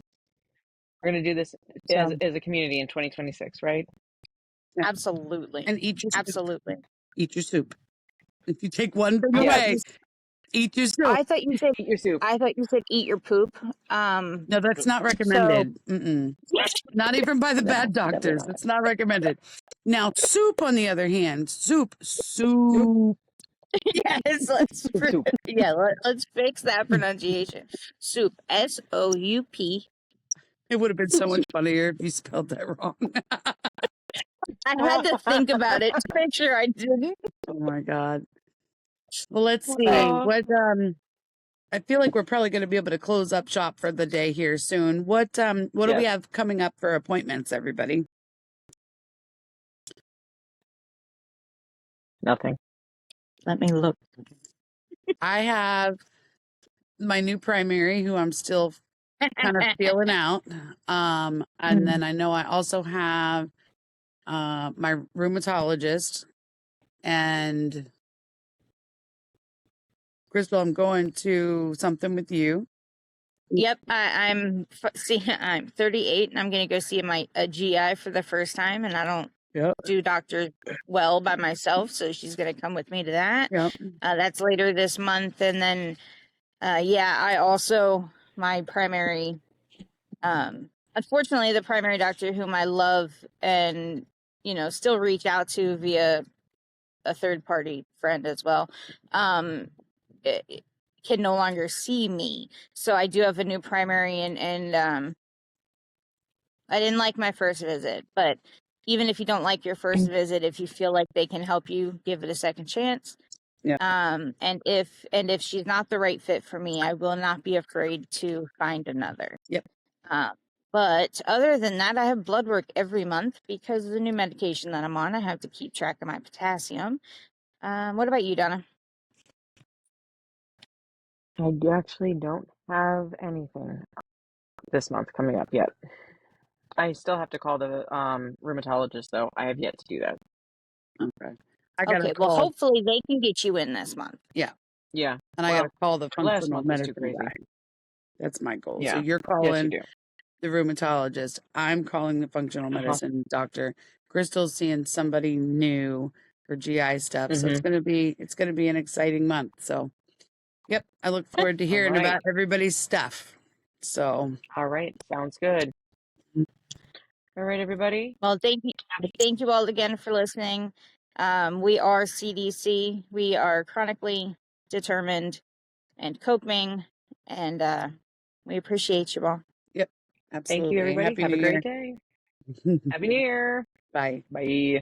A: We're going to do this
C: So,
A: as a community in 2026, right?
B: Yeah.
C: absolutely.
B: And eat your soup.
C: Absolutely.
B: Eat your soup. If you take one thing
C: I thought
B: away,
C: you,
B: eat your soup.
C: I thought you said
A: Eat your soup.
C: eat your poop.
B: No, that's not
C: So
B: recommended. Mm-mm. Not even by the
A: No,
B: bad
A: definitely
B: doctors.
A: not.
B: It's not recommended. Now, soup, on the other hand, soup.
C: yes, let's
A: Soup.
C: let's fix that pronunciation. Soup, SOUP.
B: It would have been so much funnier if you spelled that wrong.
C: I had to think about it to make sure I didn't.
B: Oh my God. Well, let's see.
A: Oh.
B: What I feel like we're probably going to be able to close up shop for the day here soon. What do we
A: Yes.
B: have coming up for appointments, everybody?
A: Nothing.
C: Let me look.
B: I have my new primary, who I'm still kind of feeling out. And then I know I also have my rheumatologist. And Crystal, I'm going to something with you.
C: Yep, I'm 38 and I'm gonna go see a GI for the first time, and I don't
B: Yep.
C: do doctors well by myself, so she's gonna come with me to that.
B: Yep.
C: That's later this month, and then I also my primary. Unfortunately, the primary doctor whom I love and still reach out to via a third party friend as well. It can no longer see me. So I do have a new primary, and I didn't like my first visit, but even if you don't like your first visit, if you feel like they can help you, give it a second chance.
B: Yeah.
C: And if she's not the right fit for me, I will not be afraid to find another.
B: Yep.
C: But other than that, I have blood work every month because of the new medication that I'm on. I have to keep track of my potassium. What about you, Donna?
A: I actually don't have anything this month coming up yet. I still have to call the rheumatologist, though. I have yet to do that.
B: Okay. I got to
C: Okay, well,
B: call.
C: hopefully they can get you in this month.
B: Yeah.
A: Yeah.
B: And I got to call the
A: last
B: functional
A: month was too
B: medicine
A: crazy.
B: guy. That's my goal.
A: Yeah.
B: So you're
A: Yes, you
B: calling
A: do.
B: the rheumatologist. I'm calling the functional medicine doctor. Crystal's seeing somebody new for GI stuff. So it's gonna be an exciting month. So yep. I look forward to hearing
A: right.
B: about everybody's stuff. So
A: All right. Sounds good. All right, everybody.
C: Well, thank you all again for listening. We are C.D.C. We are chronically determined and coping, and we appreciate you all.
B: yep.
A: Thank
B: Absolutely.
A: you, everybody.
B: Happy
A: Have
B: New
A: a great
B: Year.
A: day. Happy New Year.
B: Bye.
A: Bye.